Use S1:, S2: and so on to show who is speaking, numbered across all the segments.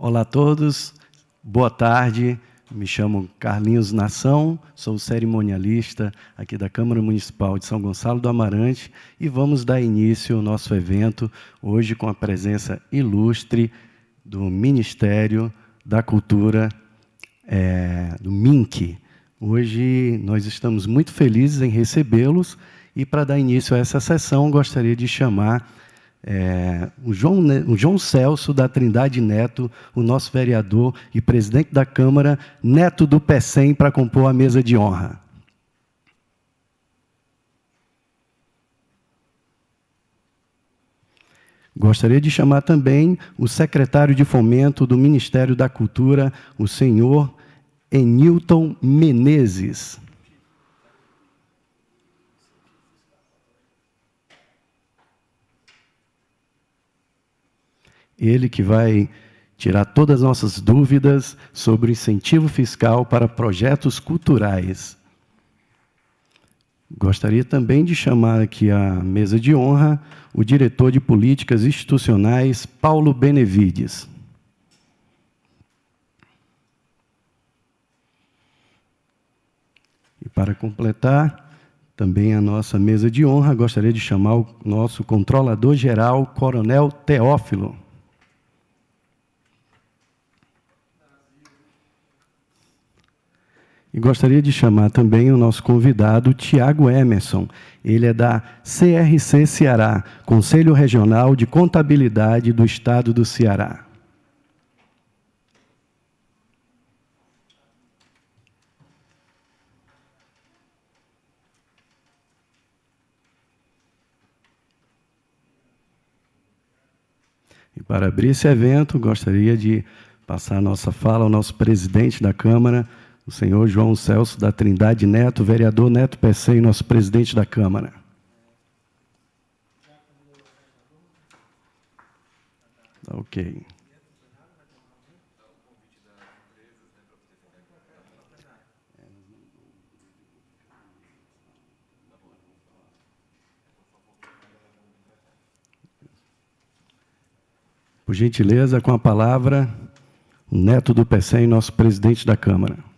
S1: Olá a todos, boa tarde. Me chamo Carlinhos Nação, sou cerimonialista aqui da Câmara Municipal de São Gonçalo do Amarante e vamos dar início ao nosso evento hoje com a presença ilustre do Ministério da Cultura, do MINC. Hoje nós estamos muito felizes em recebê-los e, para dar início a essa sessão, gostaria de chamar o João Celso da Trindade Neto, o nosso vereador e presidente da Câmara, neto do PECEM, para compor a mesa de honra. Gostaria de chamar também o secretário de Fomento do Ministério da Cultura, o senhor Enilton Menezes. Ele que vai tirar todas as nossas dúvidas sobre o incentivo fiscal para projetos culturais. Gostaria também de chamar aqui à mesa de honra o diretor de Políticas Institucionais, Paulo Benevides. E para completar também a nossa mesa de honra, gostaria de chamar o nosso controlador-geral, Coronel Teófilo. E gostaria de chamar também o nosso convidado, Tiago Emerson. Ele é da CRC Ceará, Conselho Regional de Contabilidade do Estado do Ceará. E para abrir esse evento, gostaria de passar a nossa fala ao nosso presidente da Câmara, o senhor João Celso da Trindade Neto, vereador Neto PECEM, nosso presidente da Câmara. Ok. Por gentileza, com a palavra, o neto do PECEM, nosso presidente da Câmara.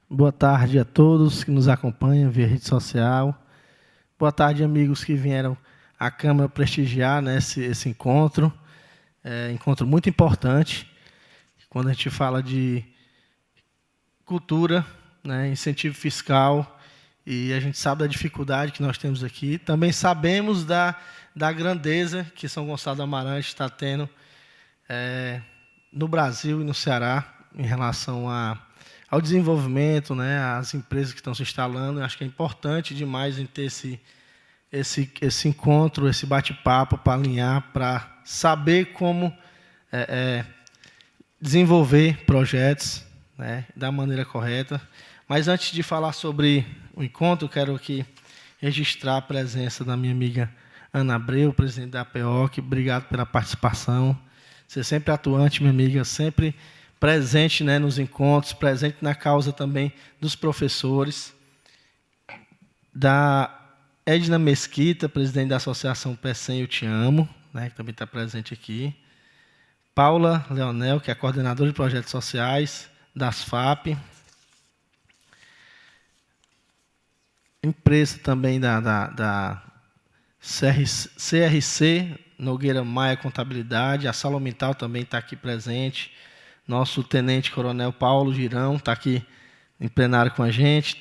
S2: Boa tarde a todos que nos acompanham via rede social. Boa tarde, amigos que vieram à Câmara prestigiar, né, esse encontro. Encontro muito importante. Quando a gente fala de cultura, né, incentivo fiscal, e a gente sabe da dificuldade que nós temos aqui. Também sabemos da grandeza que São Gonçalo do Amarante está tendo no Brasil e no Ceará em relação ao desenvolvimento, né, as empresas que estão se instalando. Eu acho que é importante demais em ter esse encontro, esse bate-papo para alinhar, para saber como desenvolver projetos, né, da maneira correta. Mas antes de falar sobre o encontro, eu quero aqui registrar a presença da minha amiga Ana Abreu, presidente da APEOC. Obrigado pela participação. Você sempre atuante, minha amiga, sempre presente, né, nos encontros, presente na causa também dos professores. Da Edna Mesquita, presidente da Associação PECEM Eu Te Amo, né, que também está presente aqui. Paula Leonel, que é coordenadora de projetos sociais das FAP. Empresa também da CRC, Nogueira Maia Contabilidade. A Salomital também está aqui presente. Nosso tenente-coronel Paulo Girão está aqui em plenário com a gente.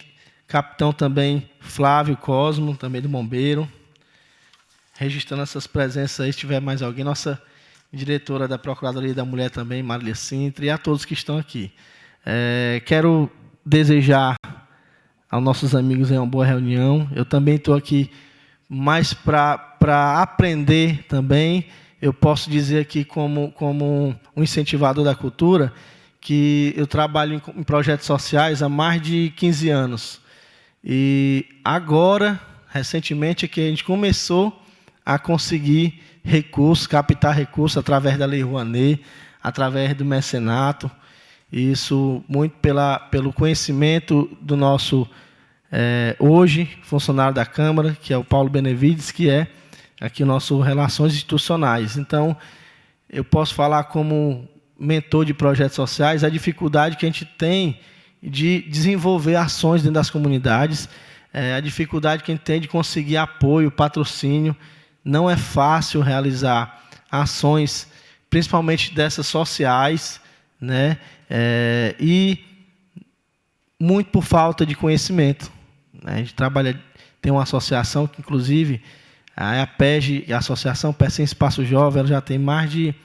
S2: Capitão também Flávio Cosmo, também do Bombeiro. Registrando essas presenças aí, se tiver mais alguém. Nossa diretora da Procuradoria da Mulher também, Marília Sintra, e a todos que estão aqui. Quero desejar aos nossos amigos uma boa reunião. Eu também estou aqui mais para aprender também. Eu posso dizer aqui, como um incentivador da cultura, que eu trabalho em projetos sociais há mais de 15 anos. E agora, recentemente, é que a gente começou a conseguir recursos, captar recursos através da Lei Rouanet, através do mecenato. Isso muito pelo conhecimento do nosso, hoje, funcionário da Câmara, que é o Paulo Benevides, que é aqui o nosso Relações Institucionais. Então, eu posso falar como mentor de projetos sociais, a dificuldade que a gente tem de desenvolver ações dentro das comunidades, a dificuldade que a gente tem de conseguir apoio, patrocínio. Não é fácil realizar ações, principalmente dessas sociais, né? E muito por falta de conhecimento. A gente tem uma associação que, inclusive, a APEG, a Associação Pecém Espaço Jovem, ela já tem mais de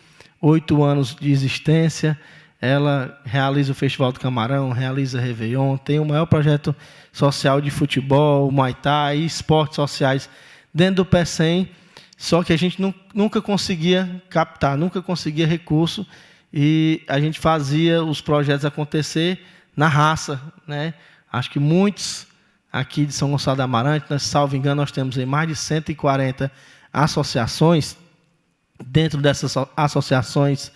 S2: 8 anos de existência. Ela realiza o Festival do Camarão, realiza Réveillon, tem o maior projeto social de futebol, Muay Thai e esportes sociais dentro do Pecém, só que a gente nunca conseguia captar, nunca conseguia recurso, e a gente fazia os projetos acontecer na raça, né? Acho que muitos aqui de São Gonçalo do Amarante, salvo engano, nós temos aí mais de 140 associações. Dentro dessas associações,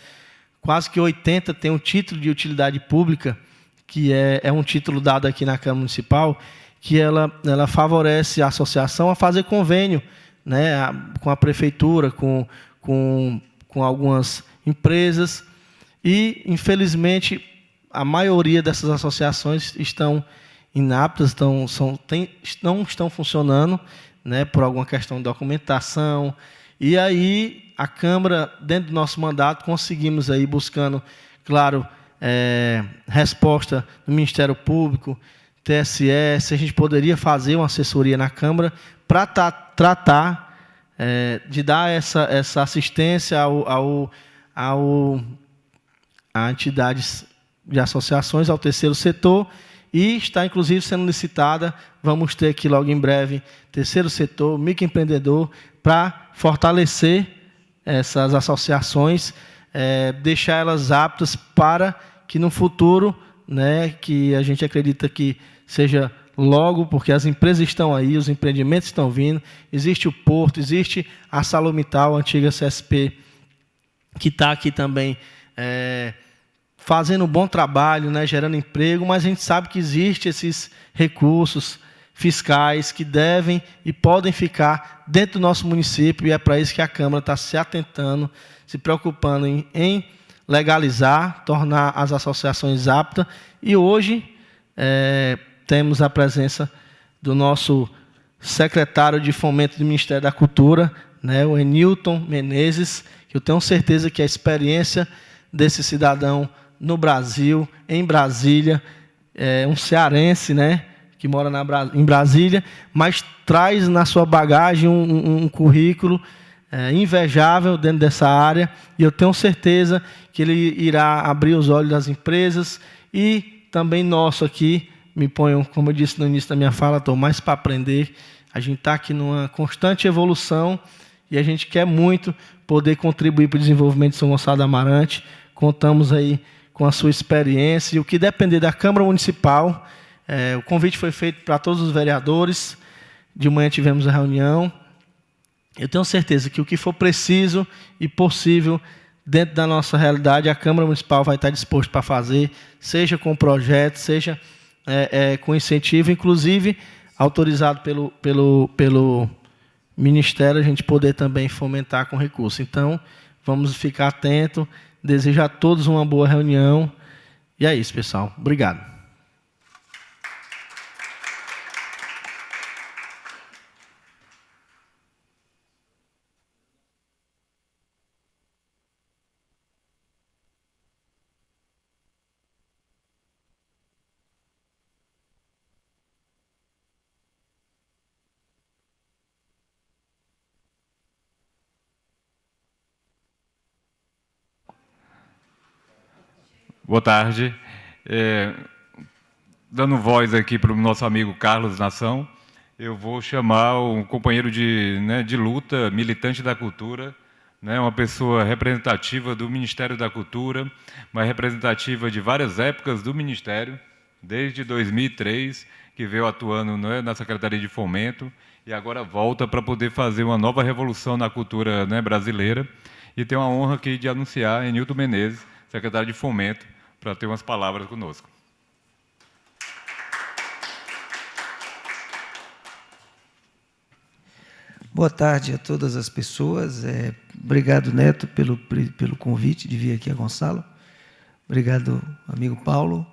S2: quase que 80 têm um título de utilidade pública, que é um título dado aqui na Câmara Municipal, que ela favorece a associação a fazer convênio, né, com a prefeitura, com algumas empresas. E, infelizmente, a maioria dessas associações estão inaptas, não estão funcionando, né, por alguma questão de documentação. E aí, a Câmara, dentro do nosso mandato, conseguimos aí, buscando, claro, resposta do Ministério Público, TSE, se a gente poderia fazer uma assessoria na Câmara para tratar de dar essa assistência a entidades de associações, ao terceiro setor, e está, inclusive, sendo licitada. Vamos ter aqui, logo em breve, terceiro setor, microempreendedor, para fortalecer essas associações, deixar elas aptas para que, no futuro, né, que a gente acredita que seja logo, porque as empresas estão aí, os empreendimentos estão vindo, existe o Porto, existe a Salomital, a antiga CSP, que está aqui também fazendo um bom trabalho, né, gerando emprego, mas a gente sabe que existem esses recursos fiscais que devem e podem ficar dentro do nosso município, e é para isso que a Câmara está se atentando, se preocupando em legalizar, tornar as associações aptas. E hoje temos a presença do nosso secretário de Fomento do Ministério da Cultura, né, o Enilton Menezes, que eu tenho certeza que a experiência desse cidadão no Brasil, em Brasília, um cearense, né, que mora em Brasília, mas traz na sua bagagem um currículo invejável dentro dessa área, e eu tenho certeza que ele irá abrir os olhos das empresas, e também nosso aqui, me ponho, como eu disse no início da minha fala, estou mais para aprender. A gente está aqui numa constante evolução, e a gente quer muito poder contribuir para o desenvolvimento de São Gonçalo do Amarante. Contamos aí com a sua experiência, e o que depender da Câmara Municipal, o convite foi feito para todos os vereadores. De manhã tivemos a reunião. Eu tenho certeza que o que for preciso e possível dentro da nossa realidade, a Câmara Municipal vai estar disposta para fazer, seja com projeto, seja com incentivo, inclusive autorizado pelo Ministério, a gente poder também fomentar com recurso. Então, vamos ficar atentos. Desejo a todos uma boa reunião. E é isso, pessoal. Obrigado.
S3: Boa tarde. Dando voz aqui para o nosso amigo Carlos Nação, eu vou chamar um companheiro de luta, militante da cultura, né, uma pessoa representativa do Ministério da Cultura, mas representativa de várias épocas do Ministério, desde 2003, que veio atuando, né, na Secretaria de Fomento, e agora volta para poder fazer uma nova revolução na cultura, né, brasileira. E tenho a honra aqui de anunciar Enilton Menezes, secretário de Fomento, para ter umas palavras conosco.
S4: Boa tarde a todas as pessoas. Obrigado, Neto, pelo convite de vir aqui a Gonçalo. Obrigado, amigo Paulo.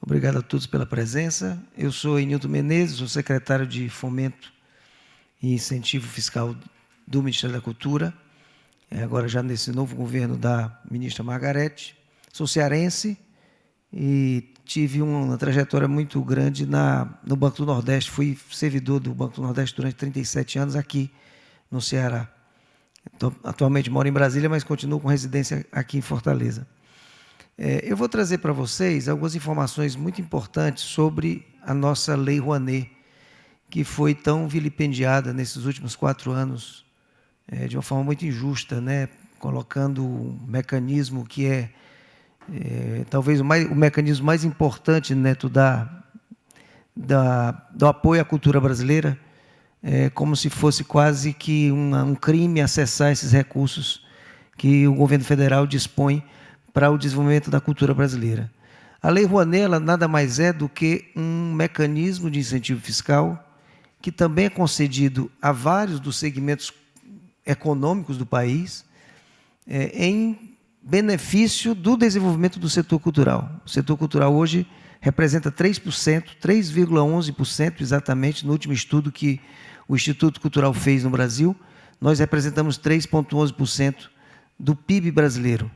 S4: Obrigado a todos pela presença. Eu sou Enilton Menezes, sou secretário de Fomento e Incentivo Fiscal do Ministério da Cultura, agora já nesse novo governo da ministra Margarete. Sou cearense e tive uma trajetória muito grande no Banco do Nordeste. Fui servidor do Banco do Nordeste durante 37 anos aqui no Ceará. Atualmente moro em Brasília, mas continuo com residência aqui em Fortaleza. Eu vou trazer para vocês algumas informações muito importantes sobre a nossa Lei Rouanet, que foi tão vilipendiada nesses últimos 4 anos, de uma forma muito injusta, né? Colocando um mecanismo que talvez o mecanismo mais importante, Neto, do apoio à cultura brasileira, como se fosse quase que um crime acessar esses recursos que o governo federal dispõe para o desenvolvimento da cultura brasileira. A Lei Rouanet, ela nada mais é do que um mecanismo de incentivo fiscal que também é concedido a vários dos segmentos econômicos do país, em benefício do desenvolvimento do setor cultural. O setor cultural hoje representa 3%, 3,11% exatamente, no último estudo que o Instituto Cultural fez no Brasil, nós representamos 3,11% do PIB brasileiro.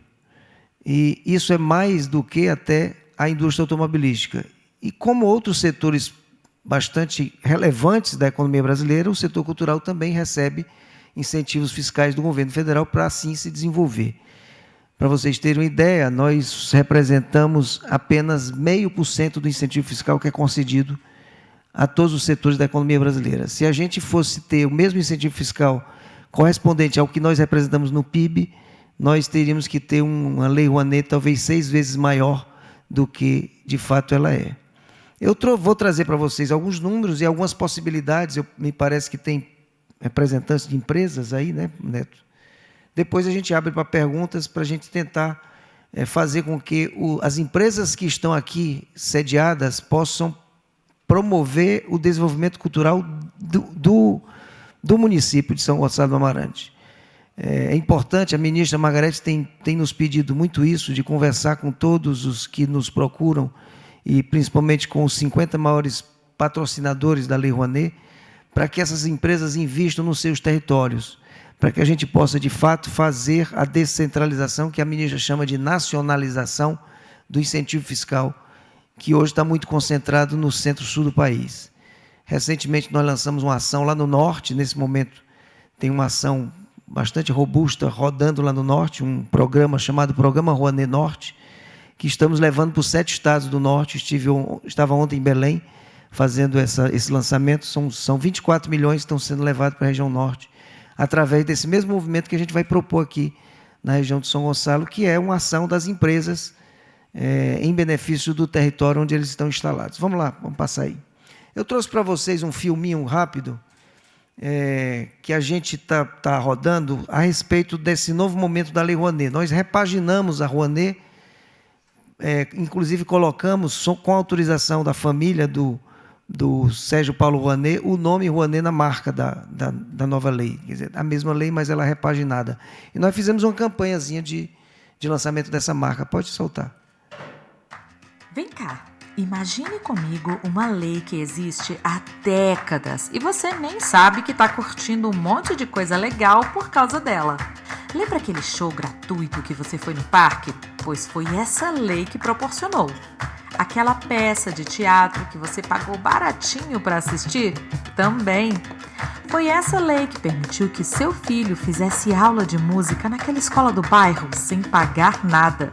S4: E isso é mais do que até a indústria automobilística. E como outros setores bastante relevantes da economia brasileira, o setor cultural também recebe incentivos fiscais do governo federal para assim se desenvolver. Para vocês terem uma ideia, nós representamos apenas 0,5% do incentivo fiscal que é concedido a todos os setores da economia brasileira. Se a gente fosse ter o mesmo incentivo fiscal correspondente ao que nós representamos no PIB, nós teríamos que ter uma Lei Rouanet talvez 6 vezes maior do que, de fato, ela é. Eu vou trazer para vocês alguns números e algumas possibilidades. Me parece que tem representantes de empresas aí, né, Neto? Depois a gente abre para perguntas para a gente tentar fazer com que as empresas que estão aqui sediadas possam promover o desenvolvimento cultural do município de São Gonçalo do Amarante. É importante, a ministra Margarete tem nos pedido muito isso, de conversar com todos os que nos procuram, e principalmente com os 50 maiores patrocinadores da Lei Rouanet, para que essas empresas investam nos seus territórios, para que a gente possa, de fato, fazer a descentralização, que a ministra chama de nacionalização do incentivo fiscal, que hoje está muito concentrado no centro-sul do país. Recentemente, nós lançamos uma ação lá no norte, nesse momento tem uma ação bastante robusta rodando lá no norte, um programa chamado Programa Rouanet Norte, que estamos levando para os 7 estados do norte. Estava ontem em Belém fazendo esse lançamento. São 24 milhões que estão sendo levados para a região norte, através desse mesmo movimento que a gente vai propor aqui na região de São Gonçalo, que é uma ação das empresas em benefício do território onde eles estão instalados. Vamos lá, vamos passar aí. Eu trouxe para vocês um filminho rápido que a gente está rodando a respeito desse novo momento da Lei Rouanet. Nós repaginamos a Rouanet, inclusive colocamos, com a autorização da família do Sérgio Paulo Rouanet, o nome Rouanet na marca da nova lei. Quer dizer, a mesma lei, mas ela é repaginada. E nós fizemos uma campanhazinha de lançamento dessa marca. Pode soltar.
S5: Vem cá. Imagine comigo uma lei que existe há décadas e você nem sabe que está curtindo um monte de coisa legal por causa dela. Lembra aquele show gratuito que você foi no parque? Pois foi essa lei que proporcionou. Aquela peça de teatro que você pagou baratinho para assistir? Também. Foi essa lei que permitiu que seu filho fizesse aula de música naquela escola do bairro sem pagar nada.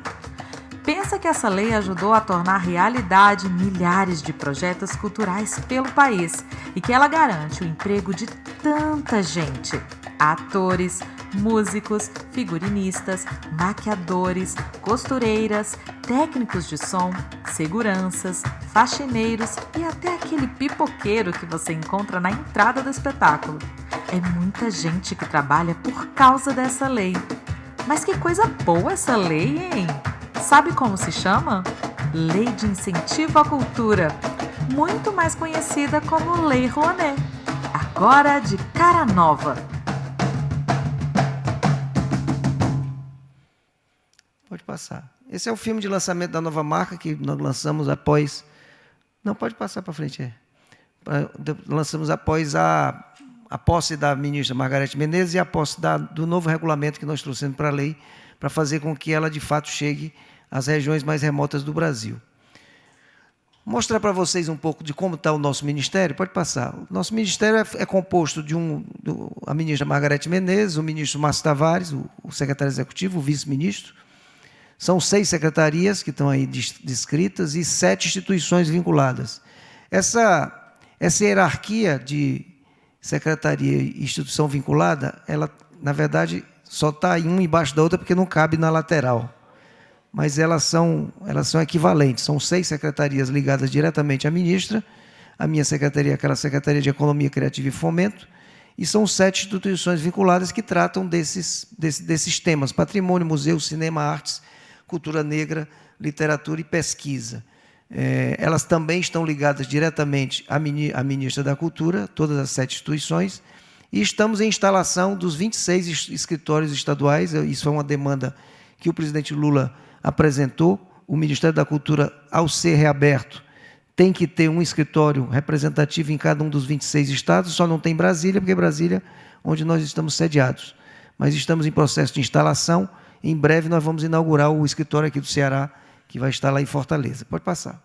S5: Pensa que essa lei ajudou a tornar realidade milhares de projetos culturais pelo país e que ela garante o emprego de tanta gente. Atores, músicos, figurinistas, maquiadores, costureiras, técnicos de som, seguranças, faxineiros e até aquele pipoqueiro que você encontra na entrada do espetáculo. É muita gente que trabalha por causa dessa lei. Mas que coisa boa essa lei, hein? Sabe como se chama? Lei de Incentivo à Cultura, muito mais conhecida como Lei Rouanet. Agora de cara nova.
S4: Pode passar. Esse é o filme de lançamento da nova marca que nós lançamos após... Não, pode passar para frente. Lançamos após a posse da ministra Margarete Menezes e a posse do novo regulamento que nós trouxemos para a lei, para fazer com que ela, de fato, chegue às regiões mais remotas do Brasil. Mostrar para vocês um pouco de como está o nosso ministério. Pode passar. O nosso ministério é composto de a ministra Margarete Menezes, o ministro Márcio Tavares, o secretário executivo, o vice-ministro. São 6 secretarias que estão aí descritas e 7 instituições vinculadas. Essa hierarquia de secretaria e instituição vinculada, ela, na verdade, só está uma embaixo da outra porque não cabe na lateral. Mas elas são equivalentes. São 6 secretarias ligadas diretamente à ministra, a minha secretaria, aquela Secretaria de Economia Criativa e Fomento, e são 7 instituições vinculadas que tratam desses temas: patrimônio, museu, cinema, artes, cultura negra, literatura e pesquisa. Elas também estão ligadas diretamente à ministra da Cultura, todas as 7 instituições, e estamos em instalação dos 26 escritórios estaduais. Isso é uma demanda que o presidente Lula apresentou. O Ministério da Cultura, ao ser reaberto, tem que ter um escritório representativo em cada um dos 26 estados, só não tem Brasília, porque é Brasília onde nós estamos sediados. Mas estamos em processo de instalação. Em breve nós vamos inaugurar o escritório aqui do Ceará, que vai estar lá em Fortaleza. Pode passar.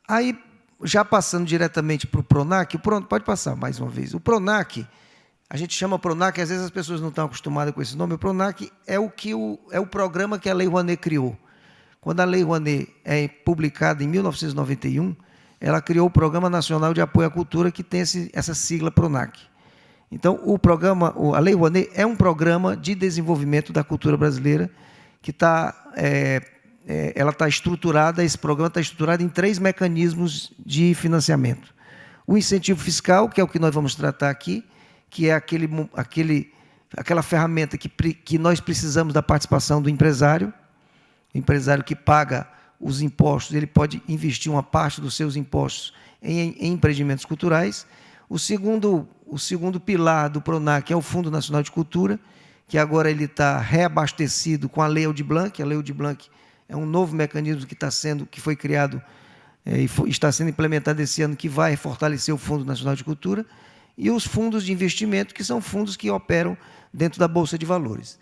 S4: Aí, já passando diretamente para o PRONAC, pode passar mais uma vez. O PRONAC, a gente chama PRONAC, às vezes as pessoas não estão acostumadas com esse nome. O PRONAC é o programa que a Lei Rouanet criou. Quando a Lei Rouanet é publicada em 1991, ela criou o Programa Nacional de Apoio à Cultura, que tem essa sigla PRONAC. Então, a Lei Rouanet é um programa de desenvolvimento da cultura brasileira que ela está estruturada, esse programa está estruturado em 3 mecanismos de financiamento. O incentivo fiscal, que é o que nós vamos tratar aqui, que é aquela ferramenta que nós precisamos da participação do empresário. O empresário que paga os impostos, ele pode investir uma parte dos seus impostos em empreendimentos culturais. O segundo pilar do PRONAC é o Fundo Nacional de Cultura, que agora ele está reabastecido com a Lei Aldir Blanc. A Lei Aldir Blanc é um novo mecanismo que foi criado e está sendo implementado esse ano, que vai fortalecer o Fundo Nacional de Cultura, e os fundos de investimento, que são fundos que operam dentro da Bolsa de Valores.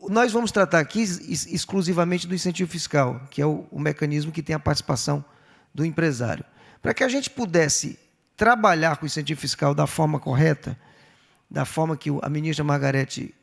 S4: Nós vamos tratar aqui exclusivamente do incentivo fiscal, que é o mecanismo que tem a participação do empresário. Para que a gente pudesse trabalhar com o incentivo fiscal da forma correta, da forma que a ministra Margarete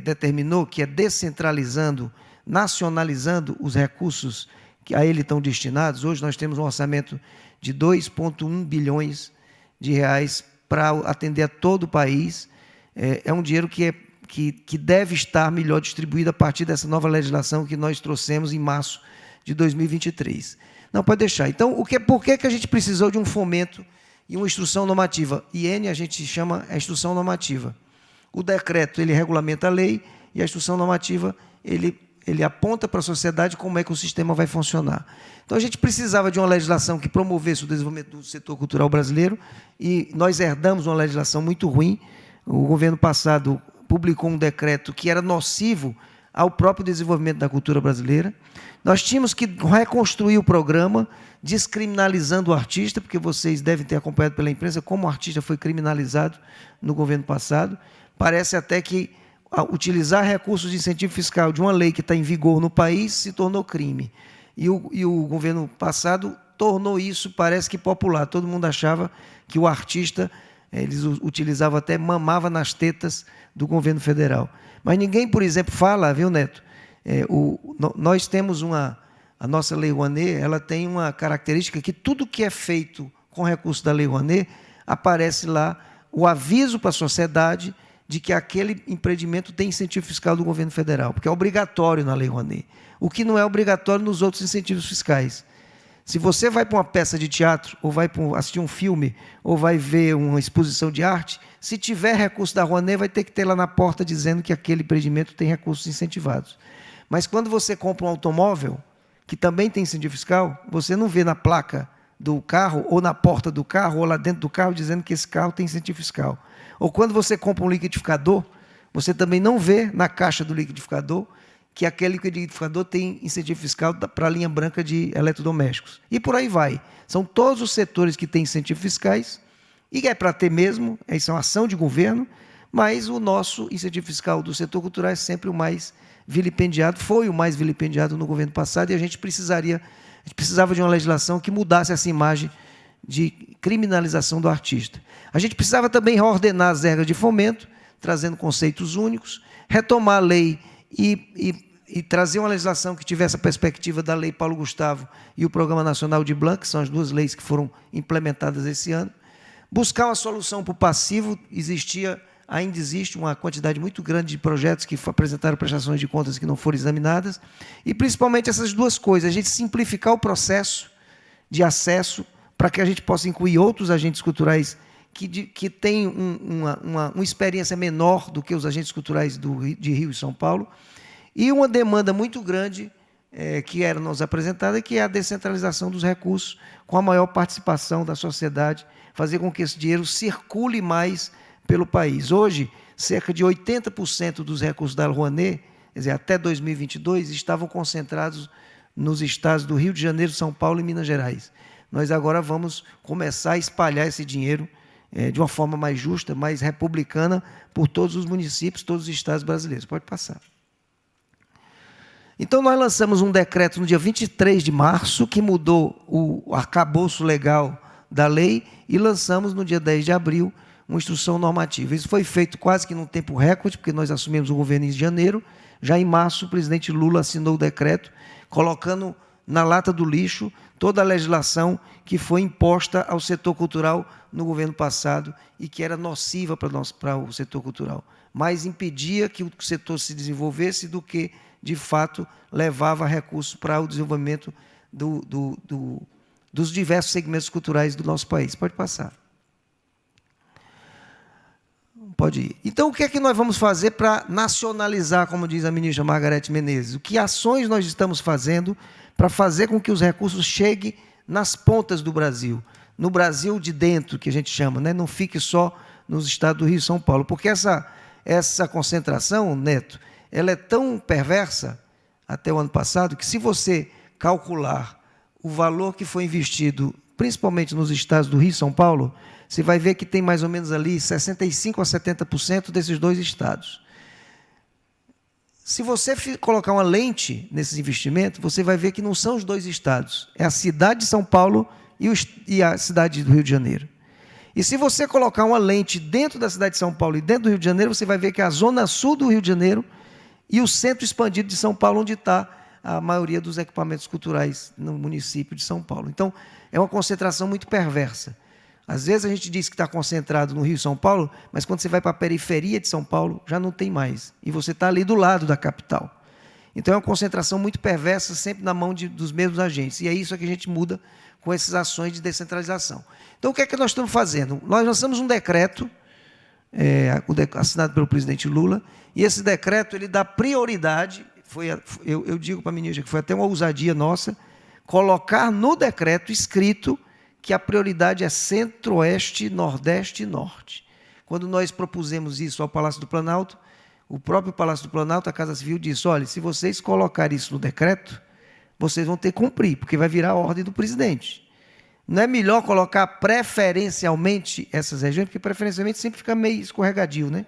S4: determinou, que é descentralizando, nacionalizando os recursos que a ele estão destinados. Hoje nós temos um orçamento de 2,1 bilhões de reais para atender a todo o país. É um dinheiro que deve estar melhor distribuído a partir dessa nova legislação que nós trouxemos em março de 2023. Não, pode deixar. Então, por que a gente precisou de um fomento e uma instrução normativa? IN a gente chama a instrução normativa. O decreto, ele regulamenta a lei, e a instrução normativa, ele aponta para a sociedade como é que o sistema vai funcionar. Então, a gente precisava de uma legislação que promovesse o desenvolvimento do setor cultural brasileiro, e nós herdamos uma legislação muito ruim. O governo passado publicou um decreto que era nocivo ao próprio desenvolvimento da cultura brasileira. Nós tínhamos que reconstruir o programa, descriminalizando o artista, porque vocês devem ter acompanhado pela imprensa como o artista foi criminalizado no governo passado. Parece até que utilizar recursos de incentivo fiscal de uma lei que está em vigor no país se tornou crime. E o governo passado tornou isso, parece que popular. Todo mundo achava que o artista, eles utilizavam até, mamava nas tetas do governo federal. Mas ninguém, por exemplo, fala, viu, Neto? Nós temos a nossa Lei Rouanet, ela tem uma característica que tudo que é feito com recurso da Lei Rouanet, aparece lá o aviso para a sociedade de que aquele empreendimento tem incentivo fiscal do governo federal, porque é obrigatório na Lei Rouanet, o que não é obrigatório nos outros incentivos fiscais. Se você vai para uma peça de teatro, ou vai assistir um filme, ou vai ver uma exposição de arte, se tiver recurso da Rouanet, vai ter que ter lá na porta dizendo que aquele empreendimento tem recursos incentivados. Mas quando você compra um automóvel, que também tem incentivo fiscal, você não vê na placa do carro, ou na porta do carro, ou lá dentro do carro, dizendo que esse carro tem incentivo fiscal. Ou quando você compra um liquidificador, Você também não vê na caixa do liquidificador que aquele liquidificador tem incentivo fiscal para a linha branca de eletrodomésticos. E por aí vai. São todos os setores que têm incentivos fiscais, e é para ter mesmo, isso é uma ação de governo, mas o nosso incentivo fiscal do setor cultural é sempre o mais vilipendiado, foi o mais vilipendiado no governo passado, e a gente precisava de uma legislação que mudasse essa imagem de criminalização do artista. A gente precisava também reordenar as regras de fomento, trazendo conceitos únicos, retomar a lei e trazer uma legislação que tivesse a perspectiva da Lei Paulo Gustavo e o Programa Nacional de Blanc, que são as duas leis que foram implementadas esse ano. Buscar uma solução para o passivo, ainda existe uma quantidade muito grande de projetos que apresentaram prestações de contas que não foram examinadas, e principalmente essas duas coisas, a gente simplificar o processo de acesso para que a gente possa incluir outros agentes culturais que têm uma experiência menor do que os agentes culturais de Rio e São Paulo, e uma demanda muito grande que era nos apresentada, que é a descentralização dos recursos, com a maior participação da sociedade, fazer com que esse dinheiro circule mais pelo país. Hoje, cerca de 80% dos recursos da Rouanet, quer dizer, até 2022, estavam concentrados nos estados do Rio de Janeiro, São Paulo e Minas Gerais. Nós agora vamos começar a espalhar esse dinheiro de uma forma mais justa, mais republicana, por todos os municípios, todos os estados brasileiros. Pode passar. Então, nós lançamos um decreto no dia 23 de março, que mudou o arcabouço legal da lei, e lançamos no dia 10 de abril uma instrução normativa. Isso foi feito quase que num tempo recorde, porque nós assumimos o governo em janeiro. Já em março, o presidente Lula assinou o decreto, colocando na lata do lixo toda a legislação que foi imposta ao setor cultural no governo passado e que era nociva para o setor cultural. Mais impedia que o setor se desenvolvesse do que, de fato, levava recursos para o desenvolvimento dos diversos segmentos culturais do nosso país. Pode passar. Pode ir. Então, o que é que nós vamos fazer para nacionalizar, como diz a ministra Margarete Menezes? Que ações nós estamos fazendo para fazer com que os recursos cheguem nas pontas do Brasil, no Brasil de dentro, que a gente chama, né? Não fique só nos estados do Rio e São Paulo, porque essa concentração, Neto, ela é tão perversa, até o ano passado, que se você calcular o valor que foi investido, principalmente nos estados do Rio e São Paulo, você vai ver que tem mais ou menos ali 65% a 70% desses dois estados. Se você colocar uma lente nesses investimentos, você vai ver que não são os dois estados, é a cidade de São Paulo e a cidade do Rio de Janeiro. E se você colocar uma lente dentro da cidade de São Paulo e dentro do Rio de Janeiro, você vai ver que é a zona sul do Rio de Janeiro e o centro expandido de São Paulo, onde está a maioria dos equipamentos culturais no município de São Paulo. Então, é uma concentração muito perversa. Às vezes a gente diz que está concentrado no Rio e São Paulo, mas quando você vai para a periferia de São Paulo, já não tem mais. E você está ali do lado da capital. Então, é uma concentração muito perversa, sempre na mão dos mesmos agentes. E é isso que a gente muda com essas ações de descentralização. Então, o que é que nós estamos fazendo? Nós lançamos um decreto, assinado pelo presidente Lula, e esse decreto ele dá prioridade, eu digo para a ministra que foi até uma ousadia nossa, colocar no decreto escrito que a prioridade é Centro-Oeste, Nordeste e Norte. Quando nós propusemos isso ao Palácio do Planalto, o próprio Palácio do Planalto, a Casa Civil, disse, olha, se vocês colocarem isso no decreto, vocês vão ter que cumprir, porque vai virar a ordem do presidente. Não é melhor colocar preferencialmente essas regiões, porque preferencialmente sempre fica meio escorregadio, né?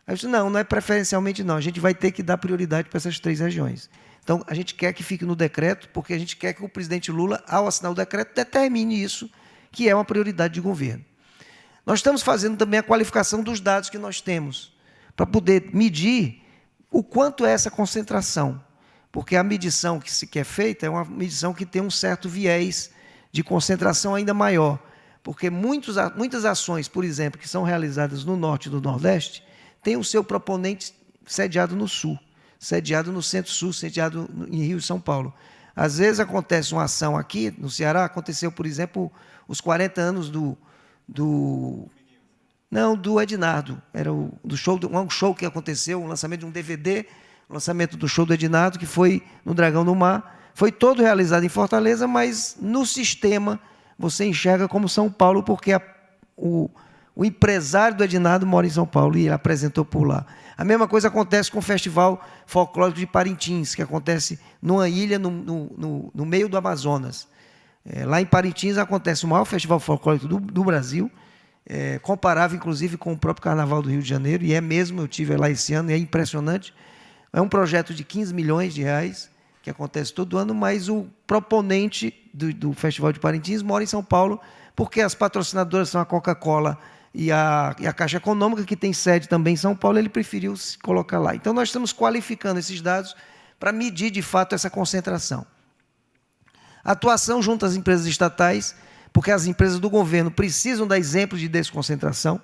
S4: Aí eu disse, não é preferencialmente não, a gente vai ter que dar prioridade para essas 3 regiões. Então, a gente quer que fique no decreto, porque a gente quer que o presidente Lula, ao assinar o decreto, determine isso, que é uma prioridade de governo. Nós estamos fazendo também a qualificação dos dados que nós temos, para poder medir o quanto é essa concentração, porque a medição que é feita é uma medição que tem um certo viés de concentração ainda maior, porque muitas ações, por exemplo, que são realizadas no Norte e no Nordeste, têm o seu proponente sediado no Sul, sediado no Centro-Sul, sediado em Rio e São Paulo. Às vezes acontece uma ação aqui, no Ceará, aconteceu, por exemplo, os 40 anos do Ednardo, era um show que aconteceu, o lançamento de um DVD, o lançamento do show do Ednardo, que foi no Dragão do Mar, foi todo realizado em Fortaleza, mas no sistema você enxerga como São Paulo, porque O empresário do Edinardo mora em São Paulo e ele apresentou por lá. A mesma coisa acontece com o Festival Folclórico de Parintins, que acontece numa ilha no meio do Amazonas. Lá em Parintins acontece o maior festival folclórico do Brasil, comparável, inclusive, com o próprio Carnaval do Rio de Janeiro, e é mesmo, eu estive lá esse ano, e é impressionante. É um projeto de 15 milhões de reais, que acontece todo ano, mas o proponente do Festival de Parintins mora em São Paulo, porque as patrocinadoras são a Coca-Cola e a Caixa Econômica, que tem sede também em São Paulo, ele preferiu se colocar lá. Então, nós estamos qualificando esses dados para medir, de fato, essa concentração. Atuação junto às empresas estatais, porque as empresas do governo precisam dar exemplos de desconcentração.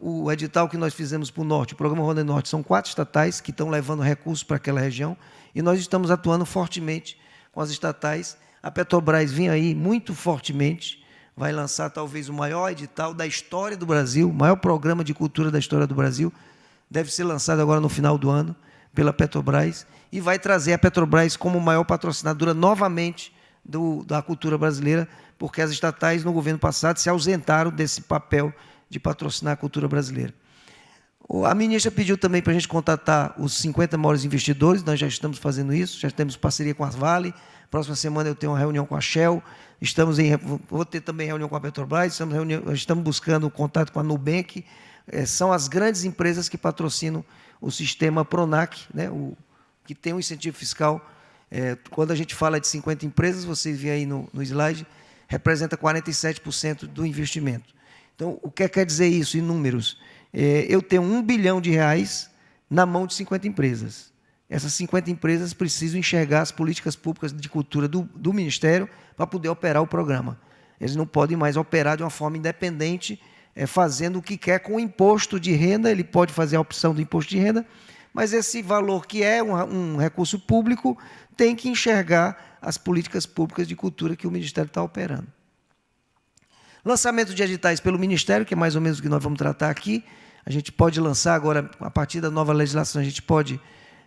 S4: O edital que nós fizemos para o Norte, o Programa Rouanet Norte, são 4 estatais que estão levando recursos para aquela região, e nós estamos atuando fortemente com as estatais. A Petrobras vem aí muito fortemente, vai lançar talvez o maior edital da história do Brasil, o maior programa de cultura da história do Brasil, deve ser lançado agora no final do ano pela Petrobras, e vai trazer a Petrobras como maior patrocinadora novamente da cultura brasileira, porque as estatais no governo passado se ausentaram desse papel de patrocinar a cultura brasileira. A ministra pediu também para a gente contatar os 50 maiores investidores, nós já estamos fazendo isso, já temos parceria com a Vale, próxima semana eu tenho uma reunião com a Shell, vou ter também reunião com a Petrobras, estamos buscando contato com a Nubank, são as grandes empresas que patrocinam o sistema Pronac, né, que tem um incentivo fiscal. Quando a gente fala de 50 empresas, vocês veem aí no slide, representa 47% do investimento. Então, o que quer dizer isso em números? Eu tenho R$1 bilhão na mão de 50 empresas. Essas 50 empresas precisam enxergar as políticas públicas de cultura do Ministério para poder operar o programa. Eles não podem mais operar de uma forma independente, fazendo o que quer com o imposto de renda. Ele pode fazer a opção do imposto de renda, mas esse valor, que é um recurso público, tem que enxergar as políticas públicas de cultura que o Ministério está operando. Lançamento de editais pelo Ministério, que é mais ou menos o que nós vamos tratar aqui. A gente pode lançar agora, a partir da nova legislação, a gente pode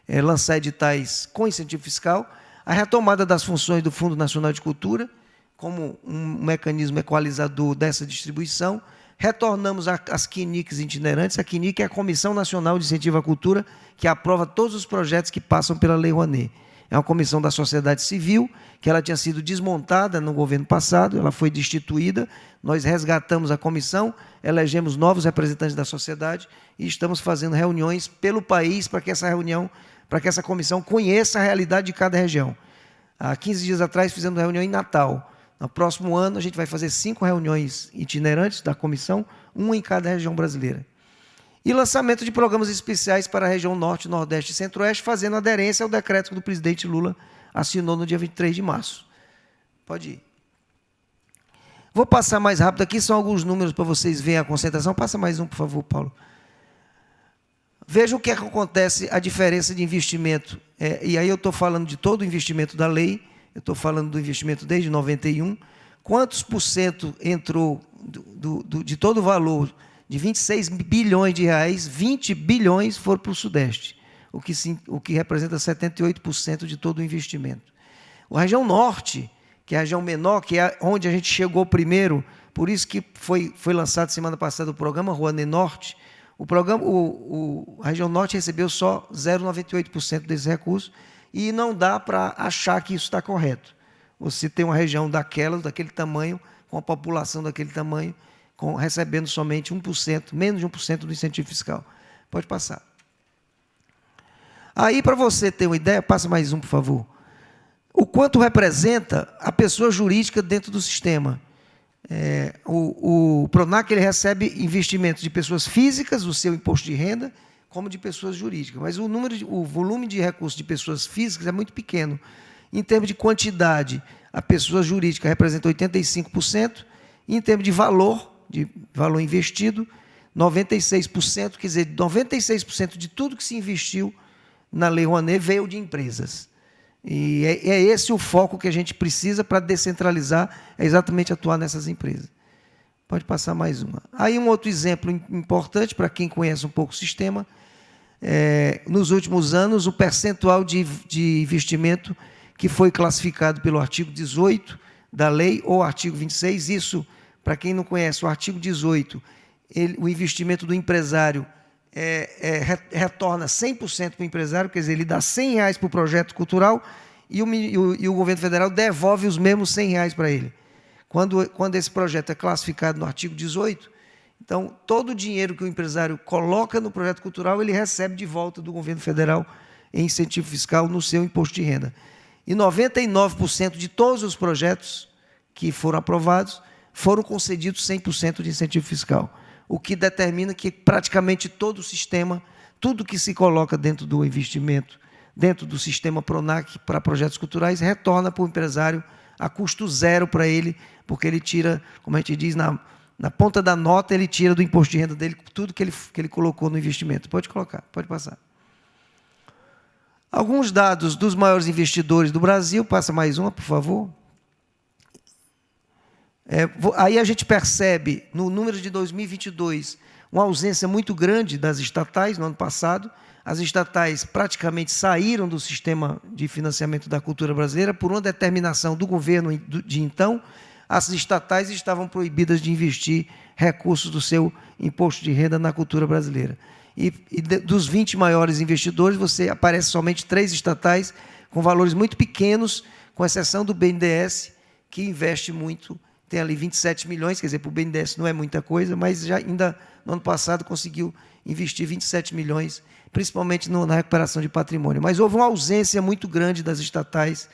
S4: lançar editais com incentivo fiscal. A retomada das funções do Fundo Nacional de Cultura, como um mecanismo equalizador dessa distribuição. Retornamos às QNICs itinerantes. A QNIC é a Comissão Nacional de Incentivo à Cultura, que aprova todos os projetos que passam pela Lei Rouanet. É uma comissão da sociedade civil, que ela tinha sido desmontada no governo passado, ela foi destituída, nós resgatamos a comissão, elegemos novos representantes da sociedade e estamos fazendo reuniões pelo país para que essa comissão conheça a realidade de cada região. Há 15 dias atrás fizemos uma reunião em Natal. No próximo ano a gente vai fazer 5 reuniões itinerantes da comissão, uma em cada região brasileira. E lançamento de programas especiais para a região Norte, Nordeste e Centro-Oeste, fazendo aderência ao decreto que o presidente Lula assinou no dia 23 de março. Pode ir. Vou passar mais rápido aqui, são alguns números para vocês verem a concentração. Passa mais um, por favor, Paulo. Vejam o que acontece, a diferença de investimento. E aí eu estou falando de todo o investimento da lei, eu estou falando do investimento desde 91. Quantos por cento entrou de todo o valor de 26 bilhões de reais, 20 bilhões foram para o Sudeste, o que representa 78% de todo o investimento. A região Norte, que é a região menor, que é onde a gente chegou primeiro, por isso que foi lançado semana passada o programa Rouanet Norte. A região Norte recebeu só 0,98% desse recurso, e não dá para achar que isso está correto. Você tem uma região daquele tamanho, com a população daquele tamanho, recebendo somente 1%, menos de 1% do incentivo fiscal. Pode passar. Aí, para você ter uma ideia, passa mais um, por favor. O quanto representa a pessoa jurídica dentro do sistema. O Pronac ele recebe investimentos de pessoas físicas, o seu imposto de renda, como de pessoas jurídicas. Mas o volume de recursos de pessoas físicas é muito pequeno. Em termos de quantidade, a pessoa jurídica representa 85%, e em termos de valor investido, 96%, quer dizer, 96% de tudo que se investiu na Lei Rouanet veio de empresas. E é esse o foco que a gente precisa para descentralizar, é exatamente atuar nessas empresas. Pode passar mais uma. Aí um outro exemplo importante para quem conhece um pouco o sistema, nos últimos anos, o percentual de investimento que foi classificado pelo artigo 18 da lei ou artigo 26, isso, para quem não conhece, o artigo 18, o investimento do empresário retorna 100% para o empresário, quer dizer, ele dá R$100 para o projeto cultural e o governo federal devolve os mesmos R$100 para ele. Quando esse projeto é classificado no artigo 18, então, todo o dinheiro que o empresário coloca no projeto cultural, ele recebe de volta do governo federal em incentivo fiscal no seu imposto de renda. E 99% de todos os projetos que foram aprovados foram concedidos 100% de incentivo fiscal, o que determina que praticamente todo o sistema, tudo que se coloca dentro do investimento, dentro do sistema PRONAC para projetos culturais, retorna para o empresário a custo zero para ele, porque ele tira, como a gente diz, na ponta da nota, ele tira do imposto de renda dele tudo que ele colocou no investimento. Pode colocar, pode passar. Alguns dados dos maiores investidores do Brasil. Passa mais uma, por favor. Aí a gente percebe, no número de 2022, uma ausência muito grande das estatais no ano passado. As estatais praticamente saíram do sistema de financiamento da cultura brasileira por uma determinação do governo de então. As estatais estavam proibidas de investir recursos do seu imposto de renda na cultura brasileira. E dos 20 maiores investidores, aparece somente 3 estatais com valores muito pequenos, com exceção do BNDES, que investe muito, tem ali 27 milhões, quer dizer, para o BNDES não é muita coisa, mas já ainda no ano passado conseguiu investir 27 milhões, principalmente na recuperação de patrimônio. Mas houve uma ausência muito grande das estatais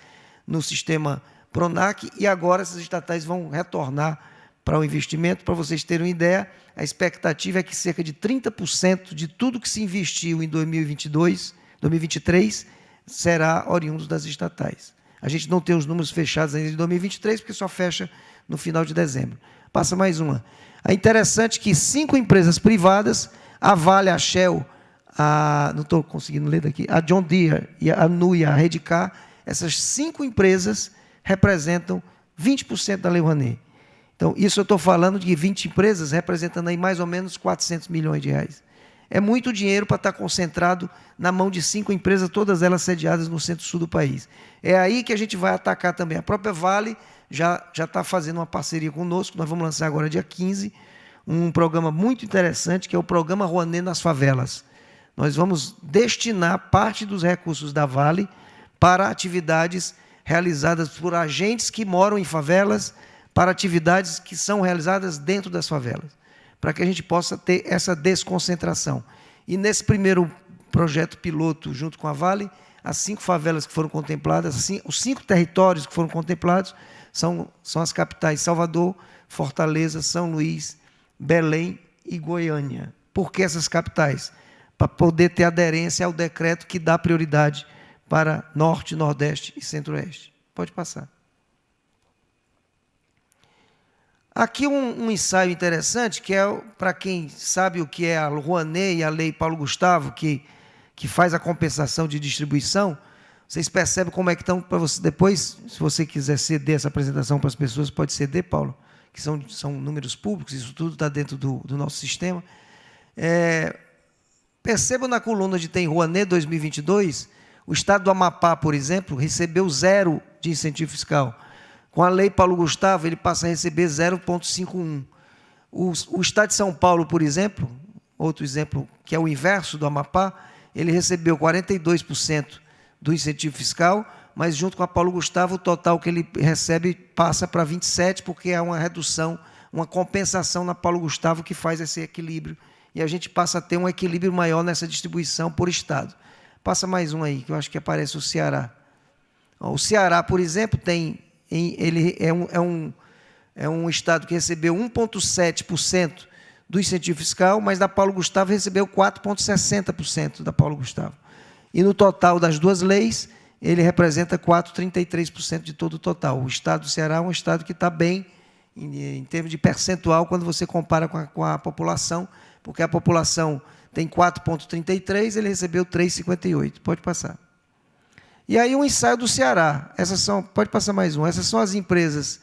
S4: no sistema PRONAC, e agora essas estatais vão retornar para o investimento. Para vocês terem uma ideia, a expectativa é que cerca de 30% de tudo que se investiu em 2023 será oriundo das estatais. A gente não tem os números fechados ainda de 2023, porque só fecha no final de dezembro. Passa mais uma. É interessante que 5 empresas privadas, a Vale, a Shell, não estou conseguindo ler daqui, a John Deere, a Nu e a Redcar, essas 5 empresas representam 20% da Lei Rouanet. Então, isso eu estou falando de 20 empresas, representando aí mais ou menos 400 milhões de reais. É muito dinheiro para estar concentrado na mão de 5 empresas, todas elas sediadas no centro-sul do país. É aí que a gente vai atacar também. A própria Vale já está fazendo uma parceria conosco, nós vamos lançar agora, dia 15, um programa muito interessante, que é o Programa Rouanet nas Favelas. Nós vamos destinar parte dos recursos da Vale para atividades realizadas por agentes que moram em favelas, para atividades que são realizadas dentro das favelas, para que a gente possa ter essa desconcentração. E nesse primeiro projeto piloto, junto com a Vale, as 5 favelas que foram contempladas, os 5 territórios que foram contemplados, são as capitais Salvador, Fortaleza, São Luís, Belém e Goiânia. Por que essas capitais? Para poder ter aderência ao decreto que dá prioridade para Norte, Nordeste e Centro-Oeste. Pode passar. Aqui um ensaio interessante, que é para quem sabe o que é a Rouanet e a Lei Paulo Gustavo, que faz a compensação de distribuição. Vocês percebem como é que estão, para você depois, se você quiser ceder essa apresentação para as pessoas, pode ceder, Paulo, que são números públicos, isso tudo está dentro do nosso sistema. Percebam na coluna de Tem Rouanet 2022, o estado do Amapá, por exemplo, recebeu 0 de incentivo fiscal. Com a Lei Paulo Gustavo, ele passa a receber 0,51. O estado de São Paulo, por exemplo, outro exemplo, que é o inverso do Amapá, ele recebeu 42% do incentivo fiscal, mas junto com a Paulo Gustavo, o total que ele recebe passa para 27%, porque há uma redução, uma compensação na Paulo Gustavo que faz esse equilíbrio. E a gente passa a ter um equilíbrio maior nessa distribuição por estado. Passa mais um aí, que eu acho que aparece o Ceará. O Ceará, por exemplo, ele é um estado que recebeu 1,7% do incentivo fiscal, mas da Paulo Gustavo recebeu 4,60% da Paulo Gustavo. E no total das duas leis, ele representa 4,33% de todo o total. O estado do Ceará é um estado que está bem, em termos de percentual, quando você compara com a população, porque a população tem 4,33%, ele recebeu 3,58%. Pode passar. E aí um ensaio do Ceará. Pode passar mais um. Essas são as empresas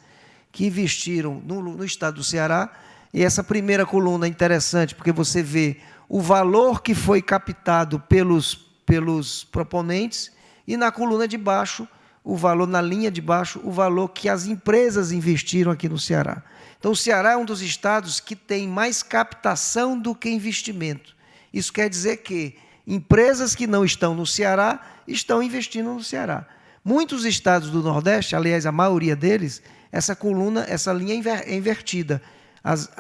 S4: que investiram no estado do Ceará. E essa primeira coluna é interessante, porque você vê o valor que foi captado pelos proponentes, e na coluna de baixo, o valor, na linha de baixo, o valor que as empresas investiram aqui no Ceará. Então, o Ceará é um dos estados que tem mais captação do que investimento. Isso quer dizer que empresas que não estão no Ceará estão investindo no Ceará. Muitos estados do Nordeste, aliás, a maioria deles, essa linha é invertida.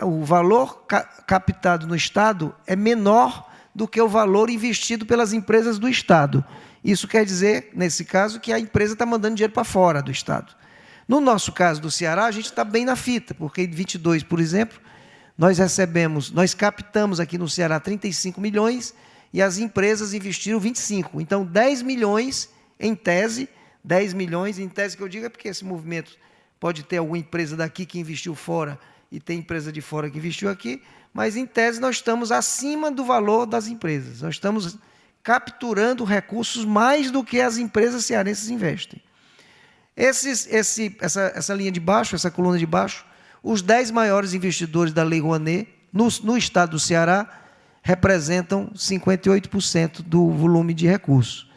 S4: O valor captado no estado é menor do que o valor investido pelas empresas do estado. Isso quer dizer, nesse caso, que a empresa está mandando dinheiro para fora do estado. No nosso caso do Ceará, a gente está bem na fita, porque em 22, por exemplo, nós captamos aqui no Ceará 35 milhões e as empresas investiram 25. Então, 10 milhões em tese, 10 milhões em tese que eu digo é porque esse movimento pode ter alguma empresa daqui que investiu fora e tem empresa de fora que investiu aqui, mas em tese nós estamos acima do valor das empresas. Nós estamos capturando recursos mais do que as empresas cearenses investem. Essa linha de baixo, essa coluna de baixo, os 10 maiores investidores da Lei Rouanet, no estado do Ceará, representam 58% do volume de recursos.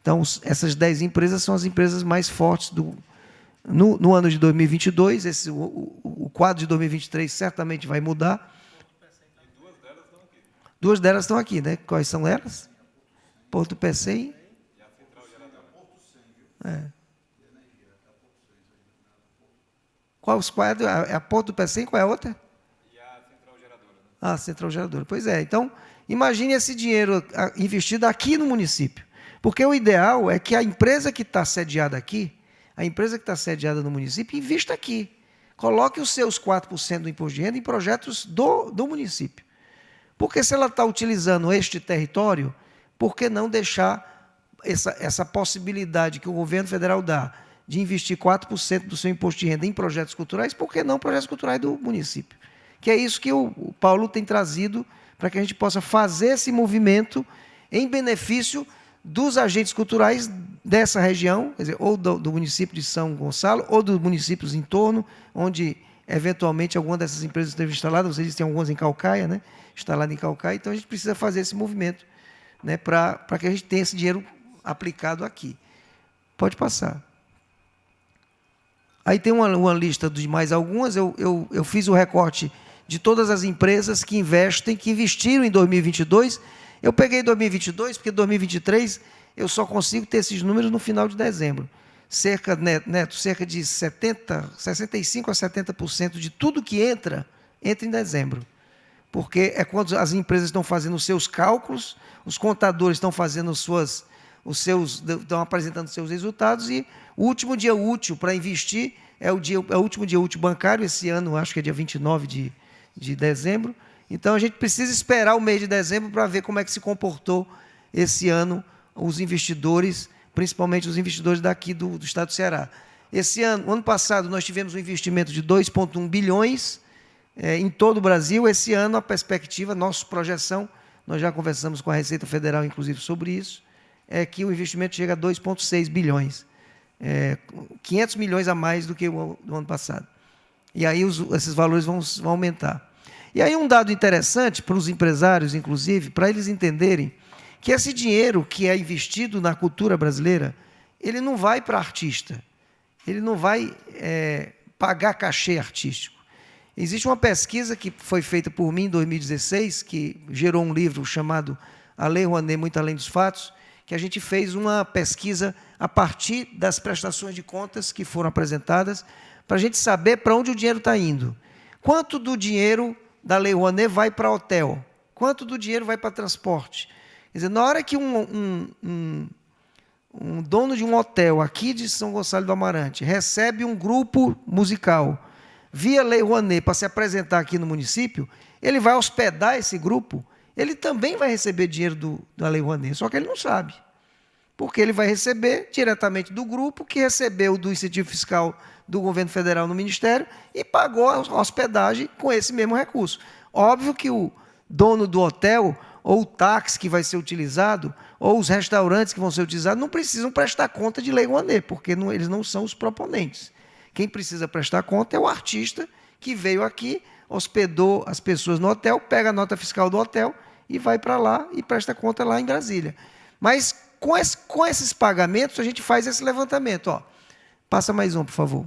S4: Então, essas 10 empresas são as empresas mais fortes no ano de 2022. O quadro de 2023 certamente vai mudar. Duas delas estão aqui, né? Quais são elas? Porto Pecém e a Central Geradora. Qual é a Porto Pecém? Qual é a outra? E a Central Geradora. A Central Geradora. Pois é. Então, imagine esse dinheiro investido aqui no município. Porque o ideal é que a empresa que está sediada aqui, a empresa que está sediada no município, invista aqui. Coloque os seus 4% do imposto de renda em projetos do município. Porque se ela está utilizando este território, por que não deixar essa possibilidade que o governo federal dá de investir 4% do seu imposto de renda em projetos culturais? Por que não projetos culturais do município? Que é isso que o Paulo tem trazido para que a gente possa fazer esse movimento em benefício dos agentes culturais dessa região, quer dizer, ou do município de São Gonçalo, ou dos municípios em torno, onde, eventualmente, alguma dessas empresas esteve instalada. Vocês têm algumas em Caucaia, né? Instalada em Caucaia. Então, a gente precisa fazer esse movimento, né, para que a gente tenha esse dinheiro aplicado aqui. Pode passar. Aí tem uma lista de mais algumas. Eu fiz o recorte de todas as empresas que investiram em 2022. Eu peguei 2022, porque 2023 eu só consigo ter esses números no final de dezembro. Cerca de 65% a 70% de tudo que entra em dezembro. Porque é quando as empresas estão fazendo os seus cálculos, os contadores estão fazendo estão apresentando seus resultados, e o último dia útil para investir é o último dia útil bancário. Esse ano, acho que é dia 29 de dezembro. Então, a gente precisa esperar o mês de dezembro para ver como é que se comportou esse ano os investidores, principalmente os investidores daqui do estado do Ceará. O ano passado, nós tivemos um investimento de 2,1 bilhões em todo o Brasil. Esse ano, a perspectiva, nossa projeção, nós já conversamos com a Receita Federal, inclusive, sobre isso, é que o investimento chega a 2,6 bilhões. 500 milhões a mais do que o ano passado. E aí esses valores vão aumentar. E aí um dado interessante para os empresários, inclusive, para eles entenderem que esse dinheiro que é investido na cultura brasileira, ele não vai para artista, ele não vai pagar cachê artístico. Existe uma pesquisa que foi feita por mim em 2016, que gerou um livro chamado A Lei Rouanet, Muito Além dos Fatos, que a gente fez uma pesquisa a partir das prestações de contas que foram apresentadas, para a gente saber para onde o dinheiro está indo. Quanto do dinheiro da Lei Rouanet vai para hotel? Quanto do dinheiro vai para transporte? Quer dizer, na hora que um dono de um hotel aqui de São Gonçalo do Amarante recebe um grupo musical via Lei Rouanet para se apresentar aqui no município, ele vai hospedar esse grupo, ele também vai receber dinheiro da Lei Rouanet, só que ele não sabe. Porque ele vai receber diretamente do grupo que recebeu do incentivo fiscal do governo federal no Ministério e pagou a hospedagem com esse mesmo recurso. Óbvio que o dono do hotel, ou o táxi que vai ser utilizado, ou os restaurantes que vão ser utilizados, não precisam prestar conta de Lei Rouanet, porque eles não são os proponentes. Quem precisa prestar conta é o artista que veio aqui, hospedou as pessoas no hotel, pega a nota fiscal do hotel e vai para lá e presta conta lá em Brasília. Mas com esses pagamentos a gente faz esse levantamento. Passa mais um, por favor.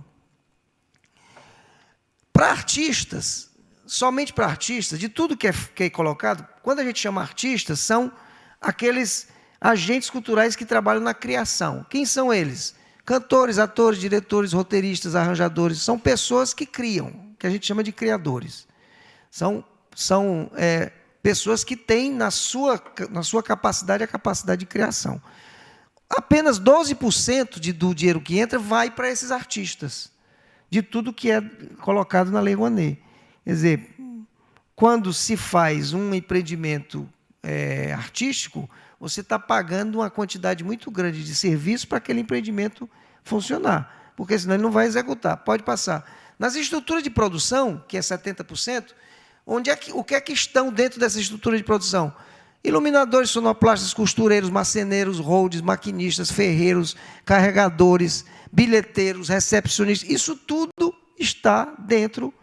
S4: Para artistas, somente para artistas, de tudo que é colocado, quando a gente chama artistas, são aqueles agentes culturais que trabalham na criação. Quem são eles? Cantores, atores, diretores, roteiristas, arranjadores. São pessoas que criam, que a gente chama de criadores. São pessoas que têm na sua capacidade a capacidade de criação. Apenas 12% do dinheiro que entra vai para esses artistas, de tudo que é colocado na Lei Rouanet. Quer dizer, quando se faz um empreendimento artístico, você está pagando uma quantidade muito grande de serviço para aquele empreendimento funcionar, porque senão ele não vai executar. Pode passar. Nas estruturas de produção, que é 70%, o que é que estão dentro dessa estrutura de produção? Iluminadores, sonoplastas, costureiros, marceneiros, holds, maquinistas, ferreiros, carregadores, bilheteiros, recepcionistas. Isso tudo está dentro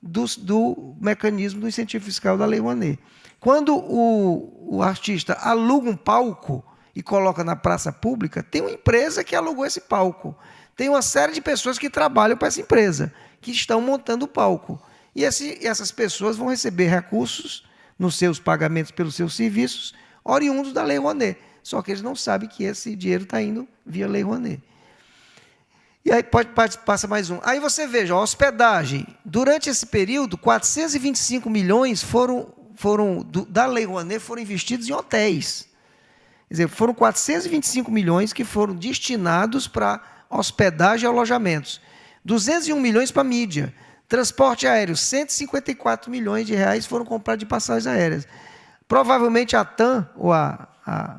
S4: do mecanismo do incentivo fiscal da Lei Rouanet. Quando o artista aluga um palco e coloca na praça pública, tem uma empresa que alugou esse palco. Tem uma série de pessoas que trabalham para essa empresa, que estão montando o palco. E essas pessoas vão receber recursos nos seus pagamentos pelos seus serviços, oriundos da Lei Rouanet. Só que eles não sabem que esse dinheiro está indo via Lei Rouanet. E aí passa mais um. Aí você veja, a hospedagem. Durante esse período, 425 milhões da Lei Rouanet foram investidos em hotéis. Quer dizer, foram 425 milhões que foram destinados para hospedagem e alojamentos. 201 milhões para mídia. Transporte aéreo, 154 milhões de reais foram comprados de passagens aéreas. Provavelmente a TAM, ou a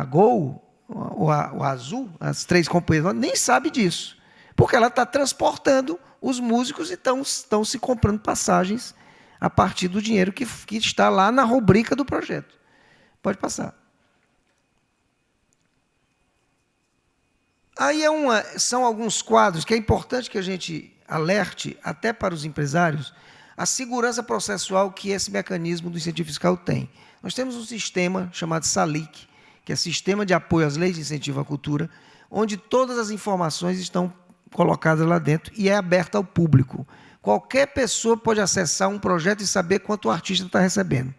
S4: Gol, ou a Azul, as três companhias, nem sabe disso, porque ela está transportando os músicos e estão se comprando passagens a partir do dinheiro que está lá na rubrica do projeto. Pode passar. Aí são alguns quadros que é importante que a gente alerte, até para os empresários, a segurança processual que esse mecanismo do incentivo fiscal tem. Nós temos um sistema chamado SALIC, que é Sistema de Apoio às Leis de Incentivo à Cultura, onde todas as informações estão colocadas lá dentro e é aberta ao público. Qualquer pessoa pode acessar um projeto e saber quanto o artista está recebendo.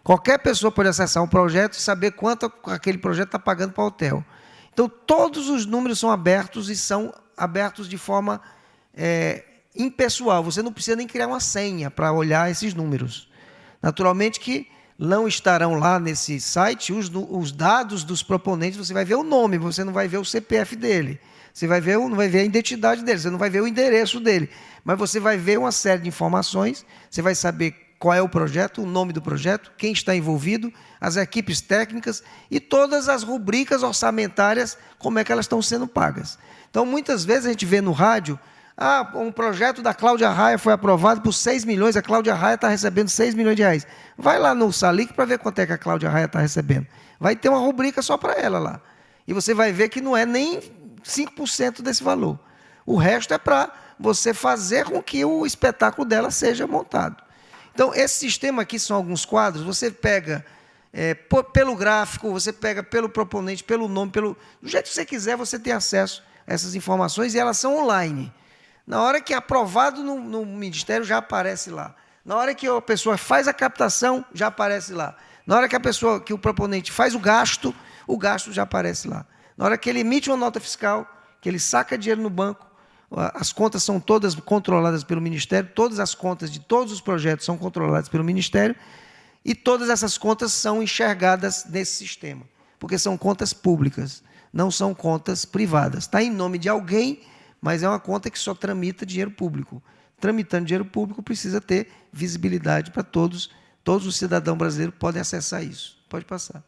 S4: Qualquer pessoa pode acessar um projeto e saber quanto aquele projeto está pagando para o hotel. Então, todos os números são abertos e são abertos de forma impessoal. Você não precisa nem criar uma senha para olhar esses números. Naturalmente que não estarão lá nesse site os dados dos proponentes, você vai ver o nome, você não vai ver o CPF dele, você não vai ver a identidade dele, você não vai ver o endereço dele, mas você vai ver uma série de informações, você vai saber qual é o projeto, o nome do projeto, quem está envolvido, as equipes técnicas e todas as rubricas orçamentárias, como é que elas estão sendo pagas. Então, muitas vezes a gente vê no rádio, um projeto da Cláudia Raia foi aprovado por 6 milhões, a Cláudia Raia está recebendo 6 milhões de reais. Vai lá no SALIC para ver quanto é que a Cláudia Raia está recebendo. Vai ter uma rubrica só para ela lá. E você vai ver que não é nem 5% desse valor. O resto é para você fazer com que o espetáculo dela seja montado. Então, esse sistema aqui são alguns quadros, você pega pelo gráfico, você pega pelo proponente, pelo nome, do jeito que você quiser, você tem acesso a essas informações e elas são online. Na hora que é aprovado no Ministério, já aparece lá. Na hora que a pessoa faz a captação, já aparece lá. Na hora que o proponente faz o gasto já aparece lá. Na hora que ele emite uma nota fiscal, que ele saca dinheiro no banco, as contas são todas controladas pelo Ministério, todas as contas de todos os projetos são controladas pelo Ministério, e todas essas contas são enxergadas nesse sistema, porque são contas públicas, não são contas privadas. Está em nome de alguém, mas é uma conta que só tramita dinheiro público. Tramitando dinheiro público, precisa ter visibilidade para todos os cidadãos brasileiros podem acessar isso. Pode passar.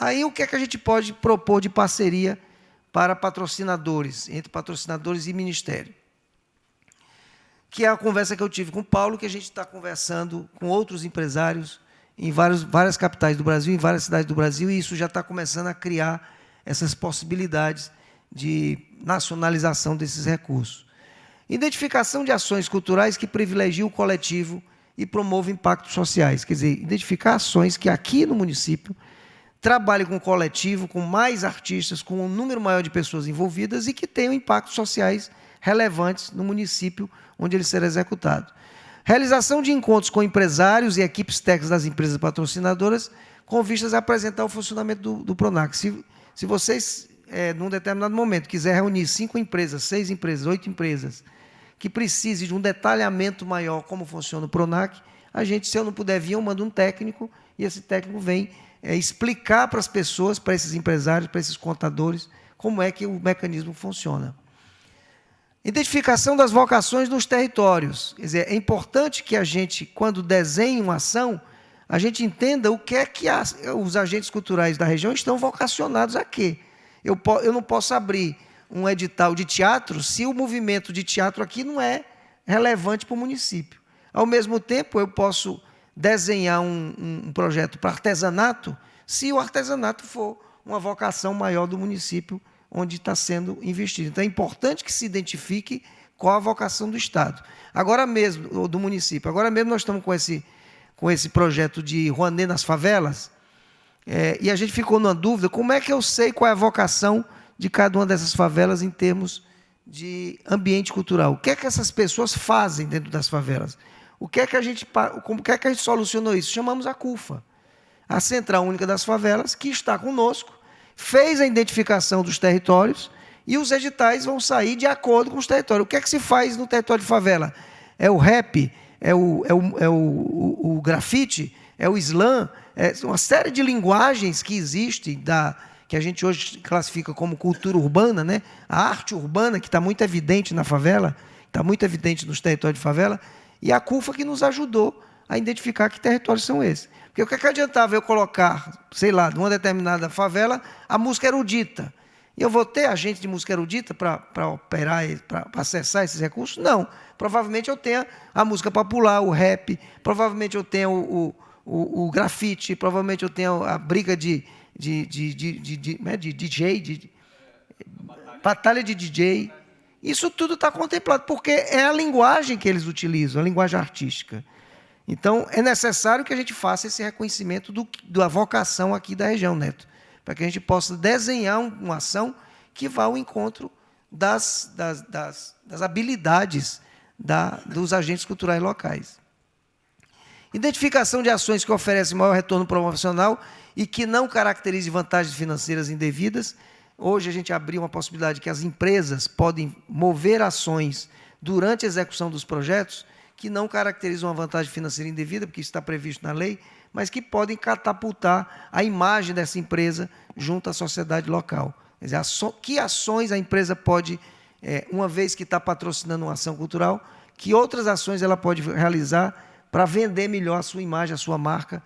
S4: Aí o que é que a gente pode propor de parceria para patrocinadores, entre patrocinadores e Ministério? Que é a conversa que eu tive com o Paulo, que a gente está conversando com outros empresários em várias capitais do Brasil, em várias cidades do Brasil, e isso já está começando a criar essas possibilidades de nacionalização desses recursos. Identificação de ações culturais que privilegiam o coletivo e promovam impactos sociais. Quer dizer, identificar ações que aqui no município trabalhe com coletivo, com mais artistas, com um número maior de pessoas envolvidas e que tenham impactos sociais relevantes no município onde ele será executado. Realização de encontros com empresários e equipes técnicas das empresas patrocinadoras com vistas a apresentar o funcionamento do PRONAC. Se vocês, num determinado momento, quiser reunir 5 empresas, 6 empresas, 8 empresas, que precise de um detalhamento maior como funciona o PRONAC, a gente, se eu não puder vir, eu mando um técnico e esse técnico vem explicar para as pessoas, para esses empresários, para esses contadores, como é que o mecanismo funciona. Identificação das vocações nos territórios. Quer dizer, é importante que a gente, quando desenhe uma ação, a gente entenda o que é que os agentes culturais da região estão vocacionados a quê. Eu não posso abrir um edital de teatro se o movimento de teatro aqui não é relevante para o município. Ao mesmo tempo, eu posso desenhar um projeto para artesanato se o artesanato for uma vocação maior do município onde está sendo investido. Então, é importante que se identifique qual a vocação do Estado. Agora mesmo, ou do município. Agora mesmo nós estamos com esse projeto de Rouanet nas favelas, e a gente ficou numa dúvida, como é que eu sei qual é a vocação de cada uma dessas favelas em termos de ambiente cultural? O que é que essas pessoas fazem dentro das favelas? Como é que a gente solucionou isso? Chamamos a CUFA, a Central Única das Favelas, que está conosco, fez a identificação dos territórios e os editais vão sair de acordo com os territórios. O que é que se faz no território de favela? É o rap, é o grafite, é o slam, é uma série de linguagens que existem, que a gente hoje classifica como cultura urbana, né? A arte urbana, que está muito evidente na favela, está muito evidente nos territórios de favela, e a CUFA que nos ajudou a identificar que territórios são esses. Porque o que adiantava eu colocar, sei lá, numa determinada favela, a música erudita. E eu vou ter agente de música erudita para operar, para acessar esses recursos? Não. Provavelmente eu tenha a música popular, o rap, provavelmente eu tenha o grafite, provavelmente eu tenha a briga de DJ, batalha de DJ. Isso tudo está contemplado, porque é a linguagem que eles utilizam, a linguagem artística. Então, é necessário que a gente faça esse reconhecimento da vocação aqui da região, Neto, para que a gente possa desenhar uma ação que vá ao encontro das habilidades dos agentes culturais locais. Identificação de ações que oferecem maior retorno promocional e que não caracterize vantagens financeiras indevidas. Hoje a gente abriu uma possibilidade que as empresas podem mover ações durante a execução dos projetos que não caracterizam uma vantagem financeira indevida, porque isso está previsto na lei, mas que podem catapultar a imagem dessa empresa junto à sociedade local. Quer dizer, que ações a empresa pode, uma vez que está patrocinando uma ação cultural, que outras ações ela pode realizar para vender melhor a sua imagem, a sua marca,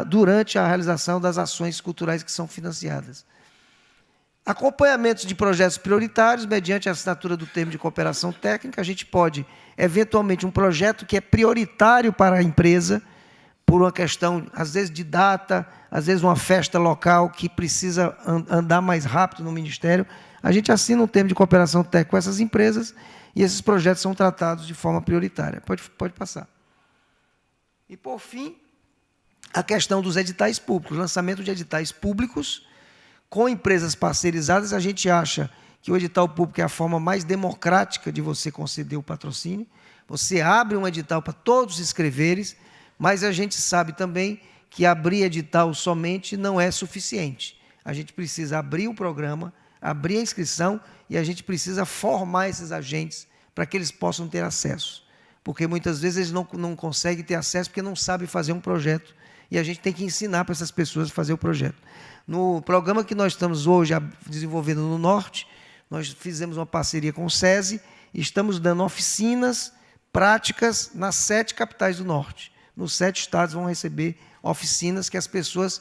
S4: durante a realização das ações culturais que são financiadas. Acompanhamento de projetos prioritários, mediante a assinatura do termo de cooperação técnica, a gente pode, eventualmente, um projeto que é prioritário para a empresa, por uma questão, às vezes, de data, às vezes uma festa local que precisa andar mais rápido no Ministério, a gente assina um termo de cooperação técnica com essas empresas e esses projetos são tratados de forma prioritária. Pode passar. E, por fim, a questão dos editais públicos, lançamento de editais públicos com empresas parceirizadas. A gente acha que o edital público é a forma mais democrática de você conceder o patrocínio. Você abre um edital para todos se inscreverem, mas a gente sabe também que abrir edital somente não é suficiente. A gente precisa abrir o programa, abrir a inscrição e a gente precisa formar esses agentes para que eles possam ter acesso. Porque muitas vezes eles não conseguem ter acesso porque não sabem fazer um projeto e a gente tem que ensinar para essas pessoas a fazer o projeto. No programa que nós estamos hoje desenvolvendo no Norte, nós fizemos uma parceria com o SESI e estamos dando oficinas práticas nas 7 capitais do Norte. Nos 7 estados vão receber oficinas que as pessoas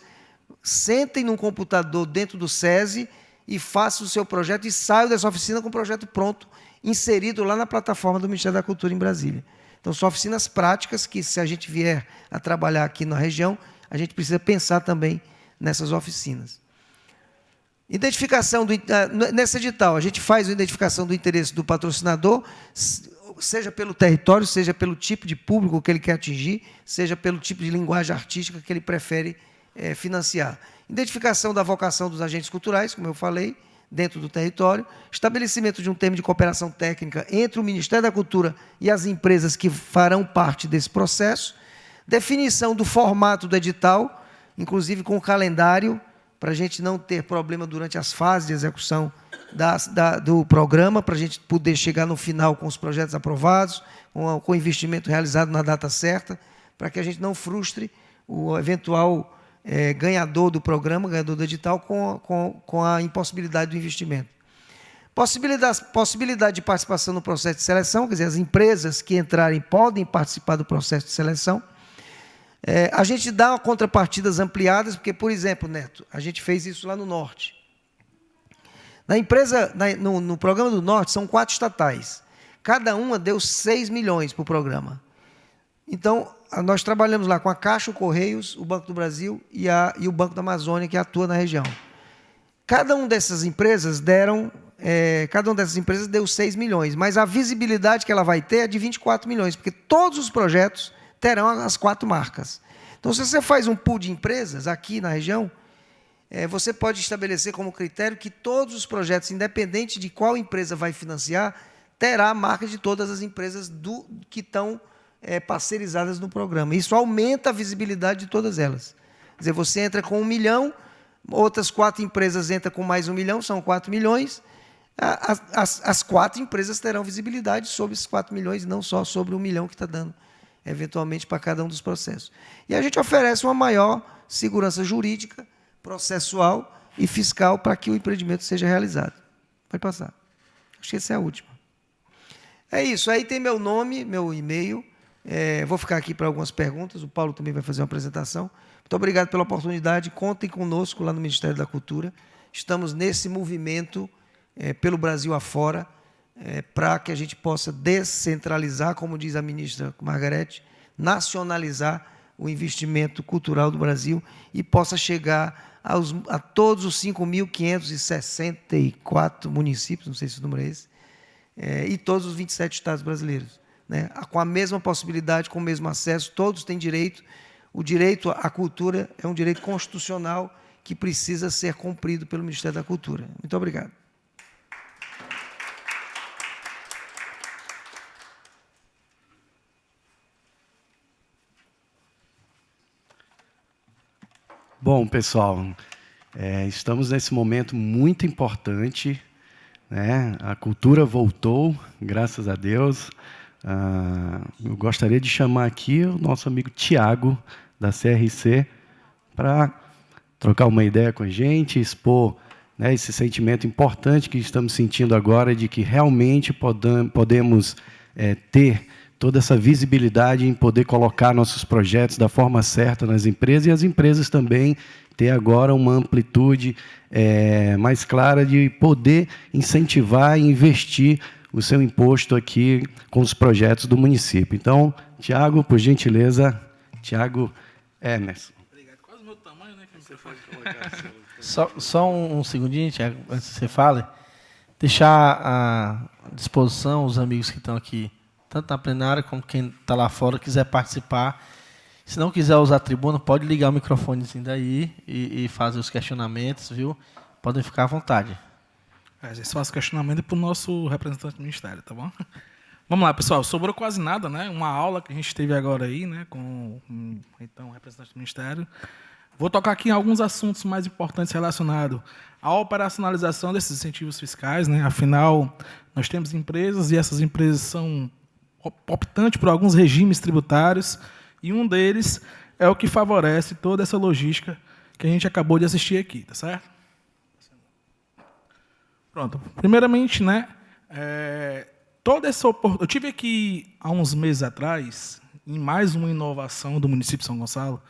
S4: sentem num computador dentro do SESI e façam o seu projeto e saiam dessa oficina com o projeto pronto, inserido lá na plataforma do Ministério da Cultura em Brasília. Então, são oficinas práticas que, se a gente vier a trabalhar aqui na região, a gente precisa pensar também nessas oficinas. Identificação nesse edital, a gente faz a identificação do interesse do patrocinador, seja pelo território, seja pelo tipo de público que ele quer atingir, seja pelo tipo de linguagem artística que ele prefere financiar. Identificação da vocação dos agentes culturais, como eu falei, dentro do território, estabelecimento de um termo de cooperação técnica entre o Ministério da Cultura e as empresas que farão parte desse processo, definição do formato do edital, inclusive com o calendário, para a gente não ter problema durante as fases de execução do programa, para a gente poder chegar no final com os projetos aprovados, com o investimento realizado na data certa, para que a gente não frustre o eventual ganhador do programa, ganhador do edital, com a impossibilidade do investimento. Possibilidade de participação no processo de seleção, quer dizer, as empresas que entrarem podem participar do processo de seleção. A gente dá contrapartidas ampliadas, porque, por exemplo, Neto, a gente fez isso lá no Norte. No programa do Norte, são 4 estatais. Cada uma deu 6 milhões para o programa. Então, nós trabalhamos lá com a Caixa, o Correios, o Banco do Brasil e o Banco da Amazônia, que atua na região. Cada uma dessas empresas deu 6 milhões, mas a visibilidade que ela vai ter é de 24 milhões, porque todos os projetos terão as 4 marcas. Então, se você faz um pool de empresas aqui na região, você pode estabelecer como critério que todos os projetos, independente de qual empresa vai financiar, terá a marca de todas as empresas que estão parceirizadas no programa. Isso aumenta a visibilidade de todas elas. Quer dizer, você entra com 1 milhão, outras 4 empresas entram com mais 1 milhão, são 4 milhões. As 4 empresas terão visibilidade sobre esses 4 milhões, não só sobre 1 milhão que está dando, eventualmente, para cada um dos processos. E a gente oferece uma maior segurança jurídica, processual e fiscal para que o empreendimento seja realizado. Pode passar. Acho que essa é a última. É isso. Aí tem meu nome, meu e-mail. Vou ficar aqui para algumas perguntas. O Paulo também vai fazer uma apresentação. Muito obrigado pela oportunidade. Contem conosco lá no Ministério da Cultura. Estamos nesse movimento pelo Brasil afora, para que a gente possa descentralizar, como diz a ministra Margarete, nacionalizar o investimento cultural do Brasil e possa chegar a todos os 5.564 municípios, não sei se o número é esse, e todos os 27 estados brasileiros, né? Com a mesma possibilidade, com o mesmo acesso, todos têm direito. O direito à cultura é um direito constitucional que precisa ser cumprido pelo Ministério da Cultura. Muito obrigado.
S1: Bom, pessoal, estamos nesse momento muito importante, né? A cultura voltou, graças a Deus. Eu gostaria de chamar aqui o nosso amigo Tiago, da CRC, para trocar uma ideia com a gente, expor, né, esse sentimento importante que estamos sentindo agora de que realmente podemos ter toda essa visibilidade em poder colocar nossos projetos da forma certa nas empresas, e as empresas também ter agora uma amplitude mais clara de poder incentivar e investir o seu imposto aqui com os projetos do município. Então, Tiago, por gentileza, Tiago Emerson.
S2: Obrigado. Quase o meu tamanho, né? Que você pode colocar. Só um segundinho, Tiago, antes que você fale. Deixar à disposição os amigos que estão aqui, tanto na plenária como quem está lá fora, quiser participar. Se não quiser usar a tribuna, pode ligar o microfonezinho daí e fazer os questionamentos, viu? Podem ficar à vontade.
S6: A gente faz questionamento para o nosso representante do Ministério, tá bom? Vamos lá, pessoal. Sobrou quase nada, né? Uma aula que a gente teve agora aí, né? Com o representante do Ministério. Vou tocar aqui em alguns assuntos mais importantes relacionados à operacionalização desses incentivos fiscais, né? Afinal, nós temos empresas e essas empresas são optantes por alguns regimes tributários, e um deles é o que favorece toda essa logística que a gente acabou de assistir aqui, tá certo? Pronto. Primeiramente, né, eu tive aqui há uns meses atrás, em mais uma inovação do município de São Gonçalo,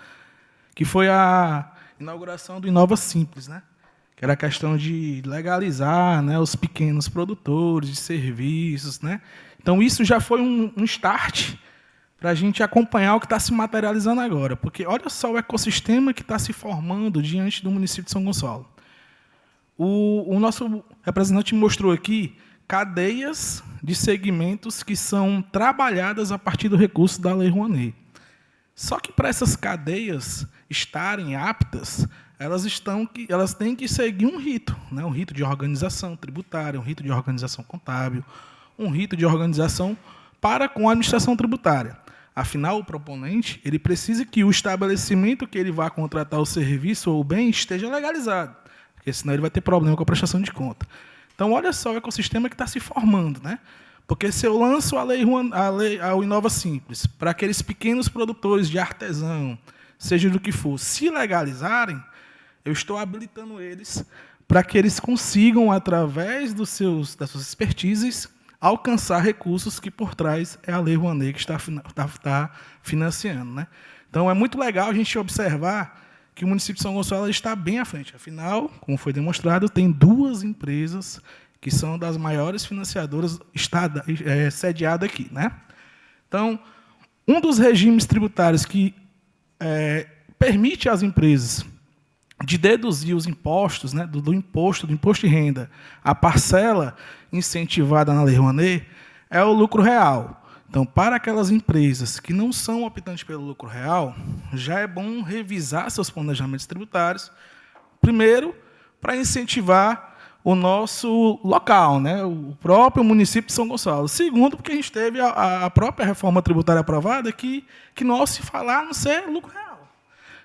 S6: que foi a inauguração do Inova Simples, né? Que era a questão de legalizar, né, os pequenos produtores de serviços, né? Então, isso já foi um start para a gente acompanhar o que está se materializando agora, porque olha só o ecossistema que está se formando diante do município de São Gonçalo. O nosso representante mostrou aqui cadeias de segmentos que são trabalhadas a partir do recurso da Lei Rouanet. Só que para essas cadeias estarem aptas, elas têm que seguir um rito, né? Um rito de organização tributária, um rito de organização contábil, um rito de organização para com a administração tributária. Afinal, o proponente ele precisa que o estabelecimento que ele vai contratar o serviço ou o bem esteja legalizado, porque senão ele vai ter problema com a prestação de conta. Então, olha só o ecossistema que está se formando, né? Porque se eu lanço a Inova Simples para aqueles pequenos produtores de artesão, seja do que for, se legalizarem, eu estou habilitando eles para que eles consigam, através das suas expertises, alcançar recursos que por trás é a Lei Rouanet que está financiando, né? Então, é muito legal a gente observar que o município de São Gonçalo está bem à frente. Afinal, como foi demonstrado, tem 2 empresas que são das maiores financiadoras sediadas aqui, né? Então, um dos regimes tributários que permite às empresas de deduzir os impostos, né, do imposto de renda, a parcela incentivada na Lei Rouanet, é o lucro real. Então, para aquelas empresas que não são optantes pelo lucro real, já é bom revisar seus planejamentos tributários, primeiro, para incentivar o nosso local, né, o próprio município de São Gonçalo. Segundo, porque a gente teve a própria reforma tributária aprovada que não se falar não ser lucro real.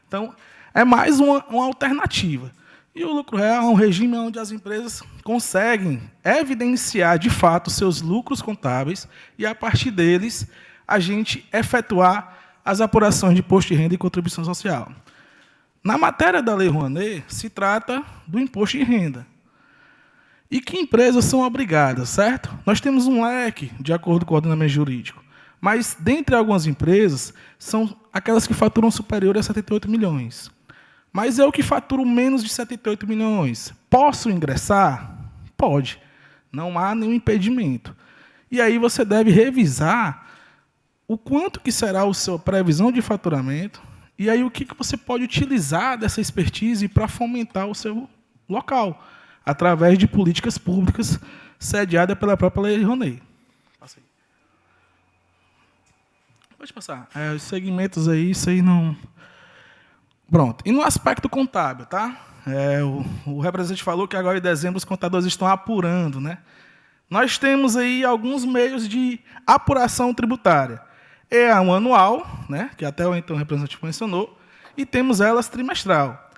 S6: Então, é mais uma alternativa. E o lucro real é um regime onde as empresas conseguem evidenciar, de fato, seus lucros contábeis e, a partir deles, a gente efetuar as apurações de imposto de renda e contribuição social. Na matéria da Lei Rouanet, se trata do imposto de renda. E que empresas são obrigadas, certo? Nós temos um leque, de acordo com o ordenamento jurídico, mas, dentre algumas empresas, são aquelas que faturam superior a 78 milhões. Mas eu que faturo menos de 78 milhões, posso ingressar? Pode. Não há nenhum impedimento. E aí você deve revisar o quanto que será a sua previsão de faturamento e aí o que você pode utilizar dessa expertise para fomentar o seu local, através de políticas públicas sediadas pela própria Lei Rouanet. Passa aí. Pode passar. Os segmentos aí, isso aí não... Pronto. E no aspecto contábil, tá? O representante falou que agora em dezembro os contadores estão apurando, né? Nós temos aí alguns meios de apuração tributária. É a anual, né? Que até então o representante mencionou, e temos elas trimestral.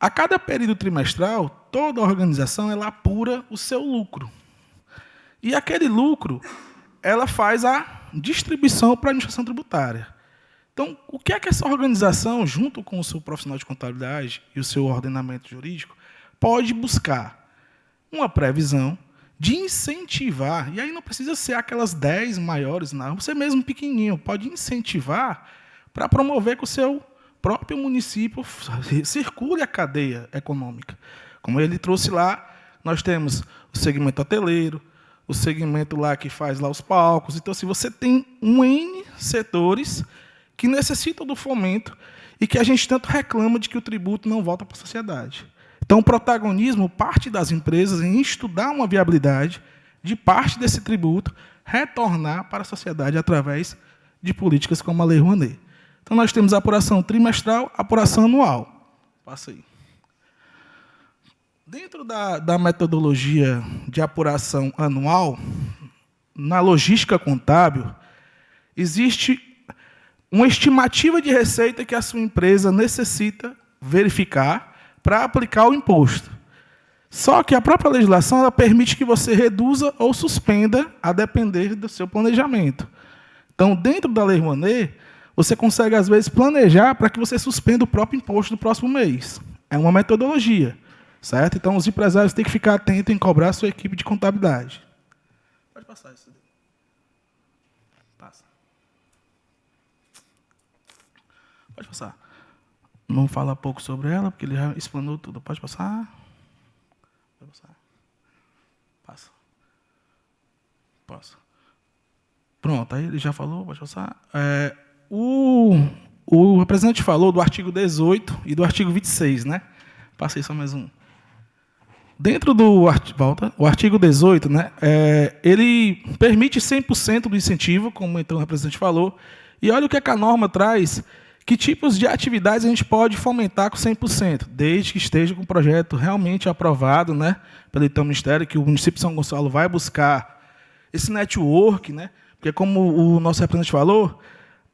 S6: A cada período trimestral, toda organização ela apura o seu lucro. E aquele lucro, ela faz a distribuição para a administração tributária. Então, o que é que essa organização, junto com o seu profissional de contabilidade e o seu ordenamento jurídico, pode buscar? Uma previsão de incentivar, e aí não precisa ser aquelas 10 maiores, não, você mesmo pequenininho, pode incentivar para promover que o seu próprio município circule a cadeia econômica. Como ele trouxe lá, nós temos o segmento hoteleiro, o segmento lá que faz lá os palcos. Então, se você tem um N setores que necessitam do fomento e que a gente tanto reclama de que o tributo não volta para a sociedade. Então, o protagonismo parte das empresas em estudar uma viabilidade de parte desse tributo retornar para a sociedade através de políticas como a Lei Rouanet. Então, nós temos a apuração trimestral, a apuração anual. Passa aí. Dentro da metodologia de apuração anual, na logística contábil, existe uma estimativa de receita que a sua empresa necessita verificar para aplicar o imposto. Só que a própria legislação ela permite que você reduza ou suspenda a depender do seu planejamento. Então, dentro da Lei Rouanet, você consegue, às vezes, planejar para que você suspenda o próprio imposto do próximo mês. É uma metodologia, certo? Então, os empresários têm que ficar atentos em cobrar a sua equipe de contabilidade. Pode passar isso. Passa. Pode passar. Não fala pouco sobre ela, porque ele já explanou tudo. Pode passar. Pode passar. Passa. Passa. Pronto, aí ele já falou, pode passar. O representante falou do artigo 18 e do artigo 26, né? Passei só mais um. Dentro do artigo 18, né, ele permite 100% do incentivo, como então o representante falou, e olha o que a norma traz, Que tipos de atividades a gente pode fomentar com 100%, desde que esteja com o projeto realmente aprovado, né, pelo então Ministério, que o município de São Gonçalo vai buscar esse network, né, porque como o nosso representante falou,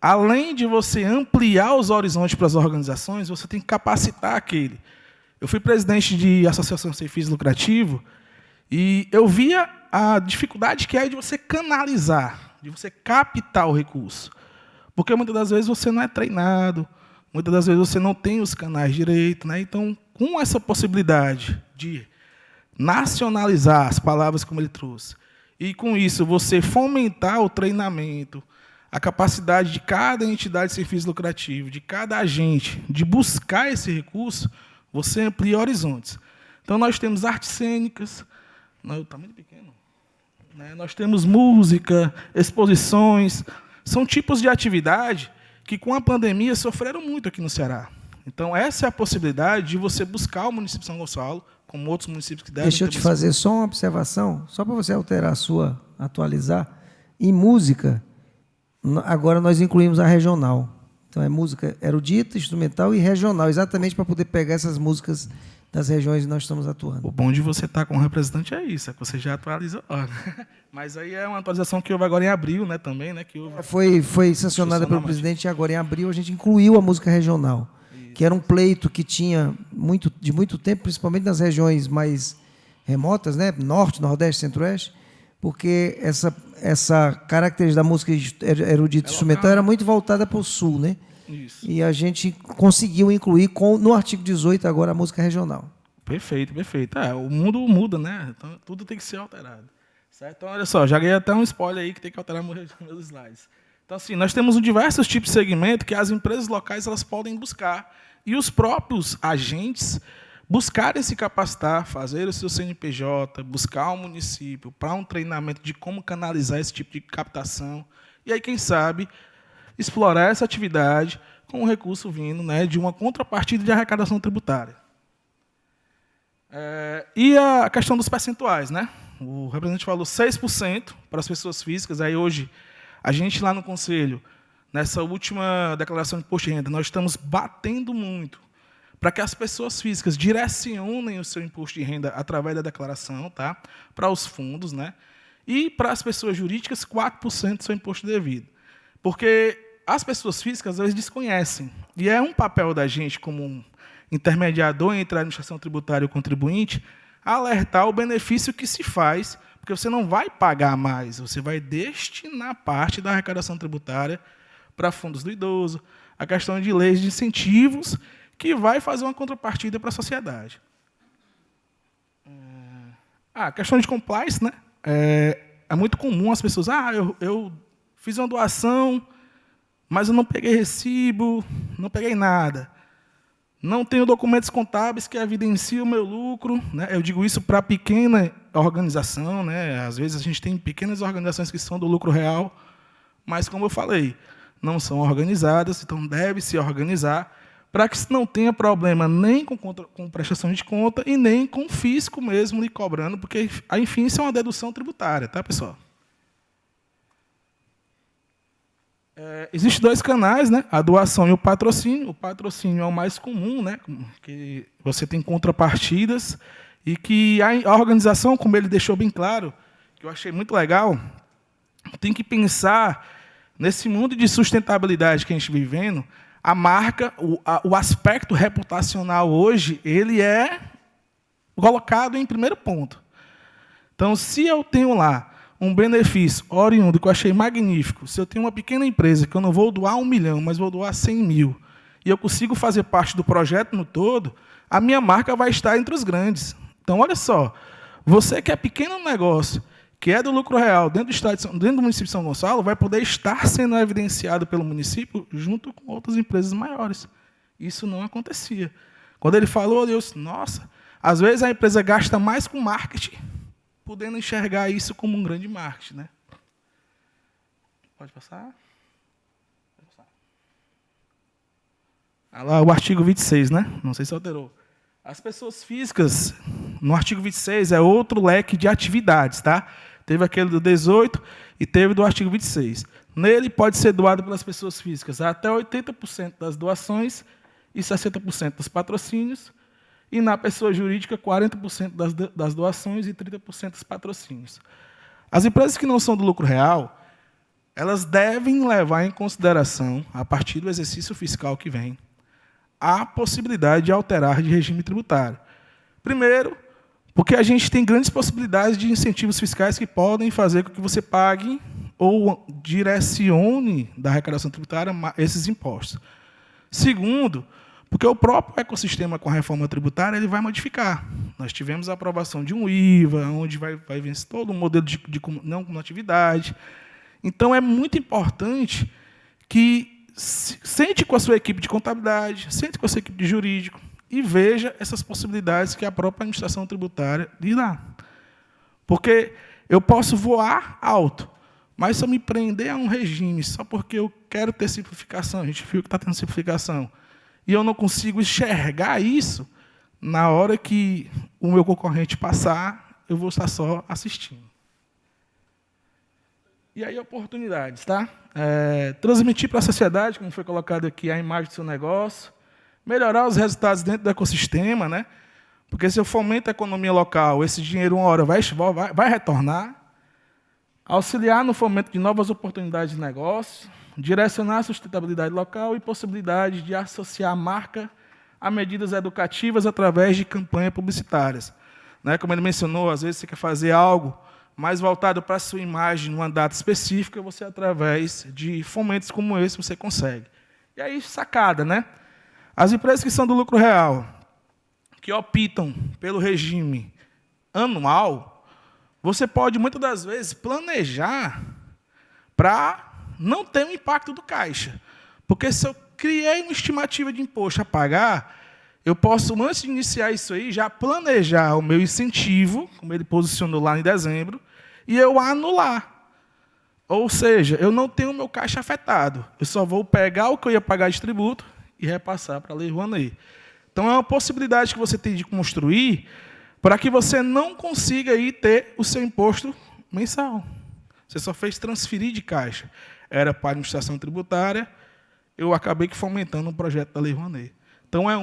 S6: além de você ampliar os horizontes para as organizações, você tem que capacitar aquele. Eu fui presidente de associação sem fins lucrativos e eu via a dificuldade que é de você canalizar, de você captar o recurso. Porque muitas das vezes você não é treinado, muitas das vezes você não tem os canais direito, né? Então, com essa possibilidade de nacionalizar as palavras como ele trouxe, e com isso você fomentar o treinamento, a capacidade de cada entidade sem fins lucrativos, de cada agente, de buscar esse recurso, você amplia horizontes. Então, nós temos artes cênicas, está muito pequeno, né? Nós temos música, exposições. São tipos de atividade que, com a pandemia, sofreram muito aqui no Ceará. Então, essa é a possibilidade de você buscar o município de São Gonçalo, como outros municípios que devem.
S4: Deixa eu te fazer só uma observação, só para você alterar a sua, atualizar. Em música, agora nós incluímos a regional. Então, é música erudita, instrumental e regional, exatamente para poder pegar essas músicas das regiões que nós estamos atuando.
S6: O bom de você estar com o representante é isso, é que você já atualizou. Mas aí é uma atualização que houve agora em abril, né, também, né, que houve...
S4: Foi sancionada pelo presidente e agora em abril a gente incluiu a música regional, isso, que era um pleito que tinha de muito tempo, principalmente nas regiões mais remotas, né, norte, nordeste, centro-oeste, porque essa característica da música erudita instrumental era muito voltada para o sul, né? Isso. E a gente conseguiu incluir no artigo 18 agora a música regional.
S6: Perfeito, perfeito. O mundo muda, né? Então, tudo tem que ser alterado. Certo? Então, olha só, já ganhei até um spoiler aí que tem que alterar meus slides. Então, assim, nós temos diversos tipos de segmento que as empresas locais elas podem buscar e os próprios agentes buscarem se capacitar, fazer o seu CNPJ, buscar o município para um treinamento de como canalizar esse tipo de captação. E aí, quem sabe, explorar essa atividade com o recurso vindo, né, de uma contrapartida de arrecadação tributária. E a questão dos percentuais, né? O representante falou 6% para as pessoas físicas. Aí hoje, a gente lá no Conselho, nessa última declaração de imposto de renda, nós estamos batendo muito para que as pessoas físicas direcionem o seu imposto de renda através da declaração, tá? Para os fundos, né? E para as pessoas jurídicas, 4% do seu imposto devido. Porque as pessoas físicas, às vezes, desconhecem. E é um papel da gente, como um intermediador entre a administração tributária e o contribuinte, alertar o benefício que se faz, porque você não vai pagar mais, você vai destinar parte da arrecadação tributária para fundos do idoso, a questão de leis de incentivos, que vai fazer uma contrapartida para a sociedade. A questão de compliance, né? É muito comum as pessoas, eu fiz uma doação, mas eu não peguei recibo, não peguei nada. Não tenho documentos contábeis que evidenciem o meu lucro, né? Eu digo isso para pequena organização, né? Às vezes a gente tem pequenas organizações que são do lucro real, mas, como eu falei, não são organizadas, então deve se organizar para que não tenha problema nem com prestação de conta e nem com o fisco mesmo lhe cobrando, porque, enfim, isso é uma dedução tributária, tá, pessoal? Existem dois canais, né? A doação e o patrocínio. O patrocínio é o mais comum, né? Que você tem contrapartidas e que a organização, como ele deixou bem claro, que eu achei muito legal, tem que pensar nesse mundo de sustentabilidade que a gente vive vivendo. A marca, o aspecto reputacional hoje, ele é colocado em primeiro ponto. Então, se eu tenho lá um benefício oriundo, que eu achei magnífico, se eu tenho uma pequena empresa que eu não vou doar 1 milhão, mas vou doar 100 mil, e eu consigo fazer parte do projeto no todo, a minha marca vai estar entre os grandes. Então, olha só, você que é pequeno negócio, que é do lucro real dentro do município de São Gonçalo, vai poder estar sendo evidenciado pelo município junto com outras empresas maiores. Isso não acontecia. Quando ele falou, eu disse, nossa, às vezes a empresa gasta mais com marketing, podendo enxergar isso como um grande marketing, né? Pode passar? Pode passar. Lá, o artigo 26, né? Não sei se alterou. As pessoas físicas, no artigo 26, é outro leque de atividades, tá? Teve aquele do 18 e teve do artigo 26. Nele pode ser doado pelas pessoas físicas até 80% das doações e 60% dos patrocínios, e na pessoa jurídica 40% das doações e 30% dos patrocínios. As empresas que não são do lucro real, elas devem levar em consideração, a partir do exercício fiscal que vem, a possibilidade de alterar de regime tributário. Primeiro, porque a gente tem grandes possibilidades de incentivos fiscais que podem fazer com que você pague ou direcione da arrecadação tributária esses impostos. Segundo, porque o próprio ecossistema com a reforma tributária ele vai modificar. Nós tivemos a aprovação de um IVA, onde vai vencer todo um modelo de não cumulatividade. Então, é muito importante que sente com a sua equipe de contabilidade, sente com a sua equipe de jurídico e veja essas possibilidades que a própria administração tributária lhe dá. Porque eu posso voar alto, mas se eu me prender a um regime só porque eu quero ter simplificação, a gente viu que está tendo simplificação, e eu não consigo enxergar isso, na hora que o meu concorrente passar, eu vou estar só assistindo. E aí, oportunidades, tá? Transmitir para a sociedade, como foi colocado aqui, a imagem do seu negócio, melhorar os resultados dentro do ecossistema, né? Porque se eu fomento a economia local, esse dinheiro, uma hora, vai retornar. Auxiliar no fomento de novas oportunidades de negócio, direcionar a sustentabilidade local e possibilidade de associar a marca a medidas educativas através de campanhas publicitárias. Né? Como ele mencionou, às vezes você quer fazer algo mais voltado para a sua imagem numa data específica, você, através de fomentos como esse, você consegue. E aí, sacada, né? As empresas que são do lucro real, que optam pelo regime anual, você pode, muitas das vezes, planejar para não ter um impacto do caixa. Porque se eu criei uma estimativa de imposto a pagar, eu posso, antes de iniciar isso aí, já planejar o meu incentivo, como ele posicionou lá em dezembro, e eu anular. Ou seja, eu não tenho o meu caixa afetado. Eu só vou pegar o que eu ia pagar de tributo e repassar para a Lei Rouanet. Então, é uma possibilidade que você tem de construir para que você não consiga aí ter o seu imposto mensal. Você só fez transferir de caixa. Era para a administração tributária, eu acabei fomentando um projeto da Lei Rouanet. Então, é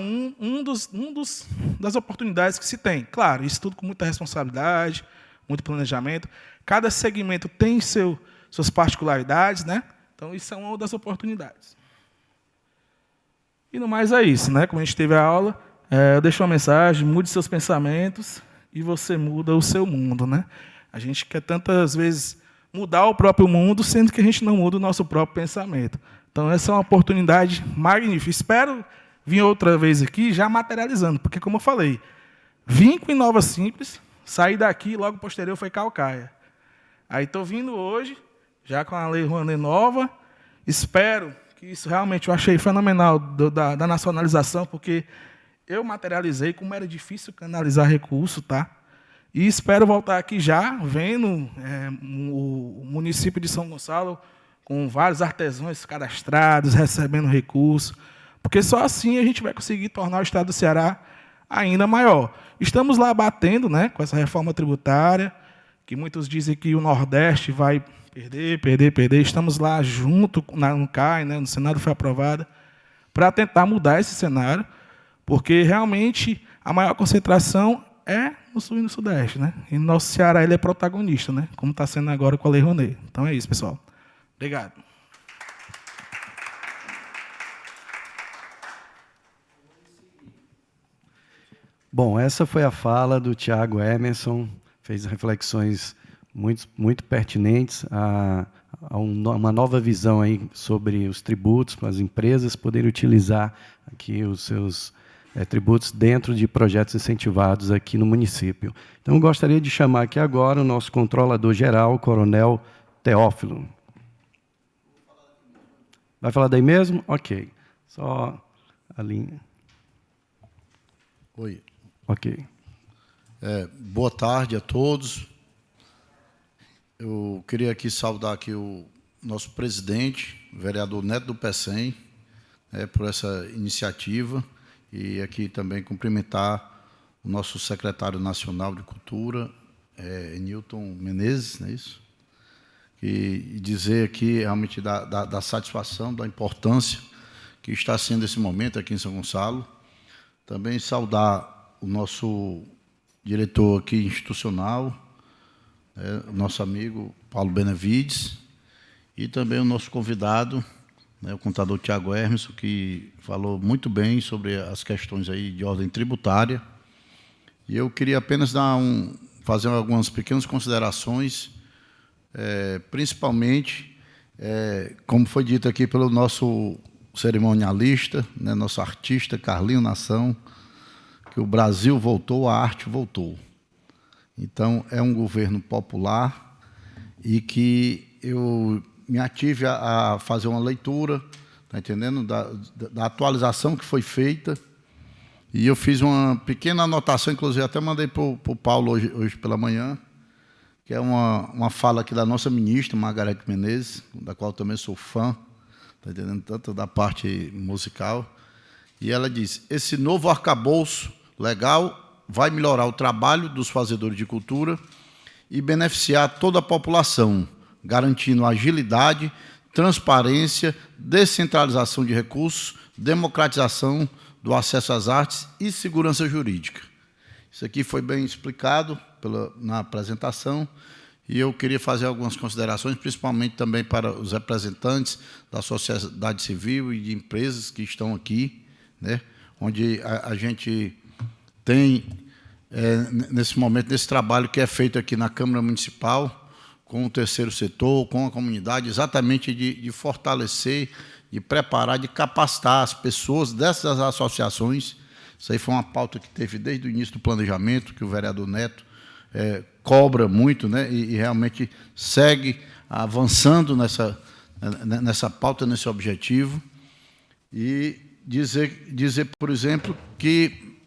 S6: das oportunidades que se tem. Claro, isso tudo com muita responsabilidade, muito planejamento. Cada segmento tem suas particularidades, né? Então, isso é uma das oportunidades. E no mais é isso, né? Como a gente teve a aula, eu deixo uma mensagem, mude seus pensamentos e você muda o seu mundo, né? A gente quer tantas vezes mudar o próprio mundo, sendo que a gente não muda o nosso próprio pensamento. Então, essa é uma oportunidade magnífica. Espero vir outra vez aqui já materializando, porque, como eu falei, vim com Inova Simples, saí daqui, logo posterior foi Caucaia. Aí estou vindo hoje, já com a Lei Rouanet nova, espero que isso realmente eu achei fenomenal da nacionalização, porque eu materializei como era difícil canalizar recurso, tá? E espero voltar aqui já, vendo o município de São Gonçalo com vários artesãos cadastrados, recebendo recursos, porque só assim a gente vai conseguir tornar o estado do Ceará ainda maior. Estamos lá batendo, né, com essa reforma tributária, que muitos dizem que o Nordeste vai perder. Estamos lá junto no CAI, né, no Senado foi aprovada, para tentar mudar esse cenário, porque realmente a maior concentração é no Sul e no Sudeste, né? E no nosso Ceará ele é protagonista, né? Como está sendo agora com a Lei Rouanet. Então é isso, pessoal. Obrigado.
S1: Bom, essa foi a fala do Tiago Emerson, fez reflexões muito pertinentes a uma nova visão aí sobre os tributos, para as empresas poderem utilizar aqui os seus tributos dentro de projetos incentivados aqui no município. Então, eu gostaria de chamar aqui agora o nosso controlador-geral, o Coronel Teófilo. Vai falar daí mesmo? Ok. Só a linha.
S7: Oi.
S1: Ok.
S7: Boa tarde a todos. Eu queria aqui saudar aqui o nosso presidente, o vereador Neto do Pecém, por essa iniciativa, e aqui também cumprimentar o nosso secretário nacional de Cultura, Nilton Menezes, não é isso? e dizer aqui realmente da satisfação, da importância que está sendo esse momento aqui em São Gonçalo. Também saudar o nosso diretor aqui institucional, o nosso amigo Paulo Benevides, e também o nosso convidado, o contador Tiago Hermes, que falou muito bem sobre as questões aí de ordem tributária. E eu queria apenas fazer algumas pequenas considerações, principalmente, como foi dito aqui pelo nosso cerimonialista, nosso artista Carlinhos Nação, que o Brasil voltou, a arte voltou. Então, é um governo popular e que eu me ative a fazer uma leitura, está entendendo, da atualização que foi feita, e eu fiz uma pequena anotação, inclusive até mandei para o Paulo hoje pela manhã, que é uma fala aqui da nossa ministra, Margarete Menezes, da qual também sou fã, está entendendo, tanto da parte musical, e ela diz: esse novo arcabouço legal vai melhorar o trabalho dos fazedores de cultura e beneficiar toda a população, garantindo agilidade, transparência, descentralização de recursos, democratização do acesso às artes e segurança jurídica. Isso aqui foi bem explicado na apresentação, e eu queria fazer algumas considerações, principalmente também para os representantes da sociedade civil e de empresas que estão aqui, onde a gente tem, nesse momento, nesse trabalho que é feito aqui na Câmara Municipal, com o terceiro setor, com a comunidade, exatamente de fortalecer, de preparar, de capacitar as pessoas dessas associações. Isso aí foi uma pauta que teve desde o início do planejamento, que o vereador Neto cobra muito, e realmente segue avançando nessa pauta, nesse objetivo. E dizer, por exemplo, que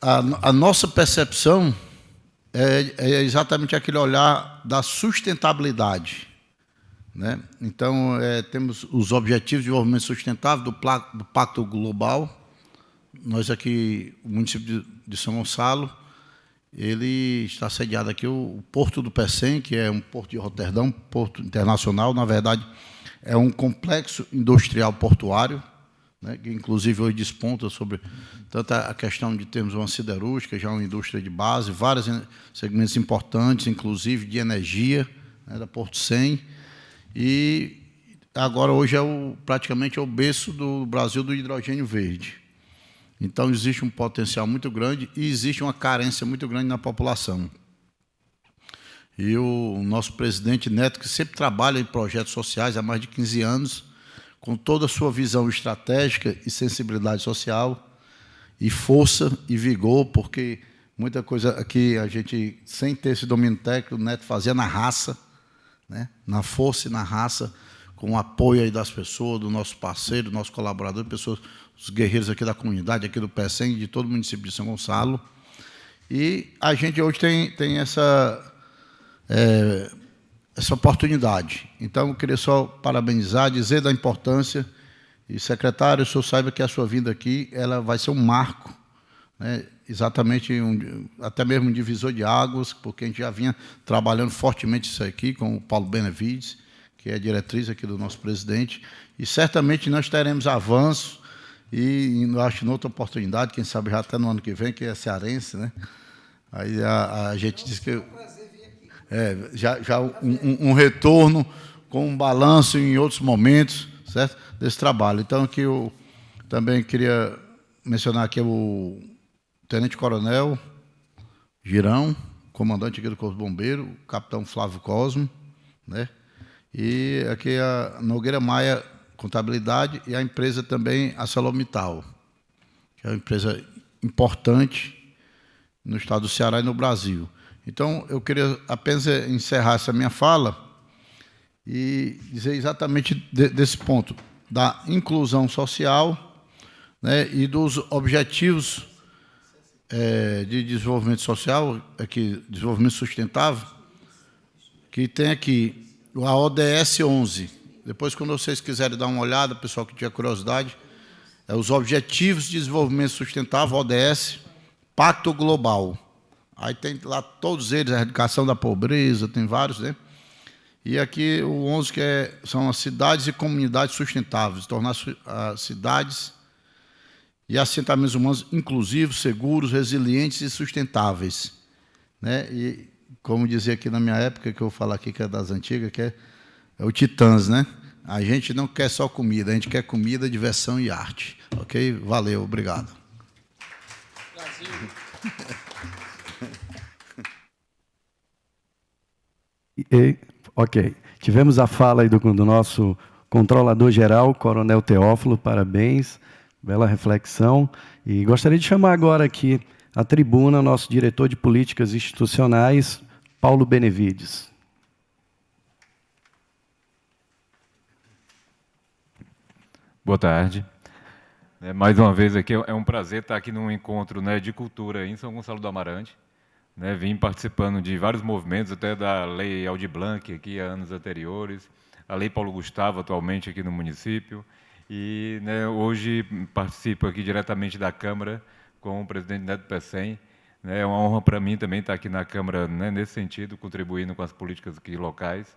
S7: a nossa percepção é exatamente aquele olhar da sustentabilidade. Então, temos os Objetivos de Desenvolvimento Sustentável do Pacto Global. Nós aqui, o município de São Gonçalo, ele está sediado aqui o Porto do Pecém, que é um porto de Roterdão, porto internacional, na verdade, é um complexo industrial portuário, que inclusive hoje desponta sobre tanto a questão de termos uma siderúrgica, já uma indústria de base, vários segmentos importantes, inclusive de energia, da Porto 100, e agora hoje praticamente é o berço do Brasil do hidrogênio verde. Então, existe um potencial muito grande e existe uma carência muito grande na população. E o nosso presidente Neto, que sempre trabalha em projetos sociais há mais de 15 anos, com toda a sua visão estratégica e sensibilidade social, e força e vigor, porque muita coisa aqui a gente, sem ter esse domínio técnico, o Neto fazia na raça, na força e na raça, com o apoio aí das pessoas, do nosso parceiro, do nosso colaborador, pessoas, os guerreiros aqui da comunidade, aqui do Pecém, de todo o município de São Gonçalo. E a gente hoje tem essa oportunidade. Então, eu queria só parabenizar, dizer da importância, e, secretário, o senhor saiba que a sua vinda aqui ela vai ser um marco, exatamente, até mesmo um divisor de águas, porque a gente já vinha trabalhando fortemente isso aqui com o Paulo Benevides, que é a diretriz aqui do nosso presidente, e certamente nós teremos avanços, e eu acho em outra oportunidade, quem sabe já até no ano que vem, que é cearense, Aí a gente diz que já um retorno com um balanço em outros momentos, certo? Desse trabalho. Então, aqui eu também queria mencionar aqui o tenente-coronel Girão, comandante aqui do Corpo de Bombeiro, o capitão Flávio Cosmo, e aqui a Nogueira Maia Contabilidade e a empresa também, a ArcelorMittal, que é uma empresa importante no estado do Ceará e no Brasil. Então, eu queria apenas encerrar essa minha fala e dizer exatamente desse ponto, da inclusão social, e dos objetivos de desenvolvimento social, desenvolvimento sustentável, que tem aqui a ODS 11. Depois, quando vocês quiserem dar uma olhada, pessoal que tiver curiosidade, os Objetivos de Desenvolvimento Sustentável, ODS, Pacto Global. Aí tem lá todos eles, a erradicação da pobreza, tem vários, né? E aqui o 11, são as cidades e comunidades sustentáveis, tornar as cidades e assentamentos humanos inclusivos, seguros, resilientes e sustentáveis, né? E, como dizia aqui na minha época, que eu falo aqui que é das antigas, que é o Titãs, né? A gente não quer só comida, a gente quer comida, diversão e arte. Ok? Valeu, obrigado.
S2: Brasil.
S1: Ok. Tivemos a fala aí do nosso controlador-geral, Coronel Teófilo, parabéns, bela reflexão. E gostaria de chamar agora aqui à tribuna nosso diretor de políticas institucionais, Paulo Benevides.
S3: Boa tarde. Mais uma vez aqui, é um prazer estar aqui num encontro, né, de cultura em São Gonçalo do Amarante. Vim participando de vários movimentos, até da Lei Aldir Blanc, aqui há anos anteriores, a Lei Paulo Gustavo, atualmente aqui no município, e hoje participo aqui diretamente da Câmara com o presidente Neto Pecém. É uma honra para mim também estar aqui na Câmara, nesse sentido, contribuindo com as políticas aqui locais.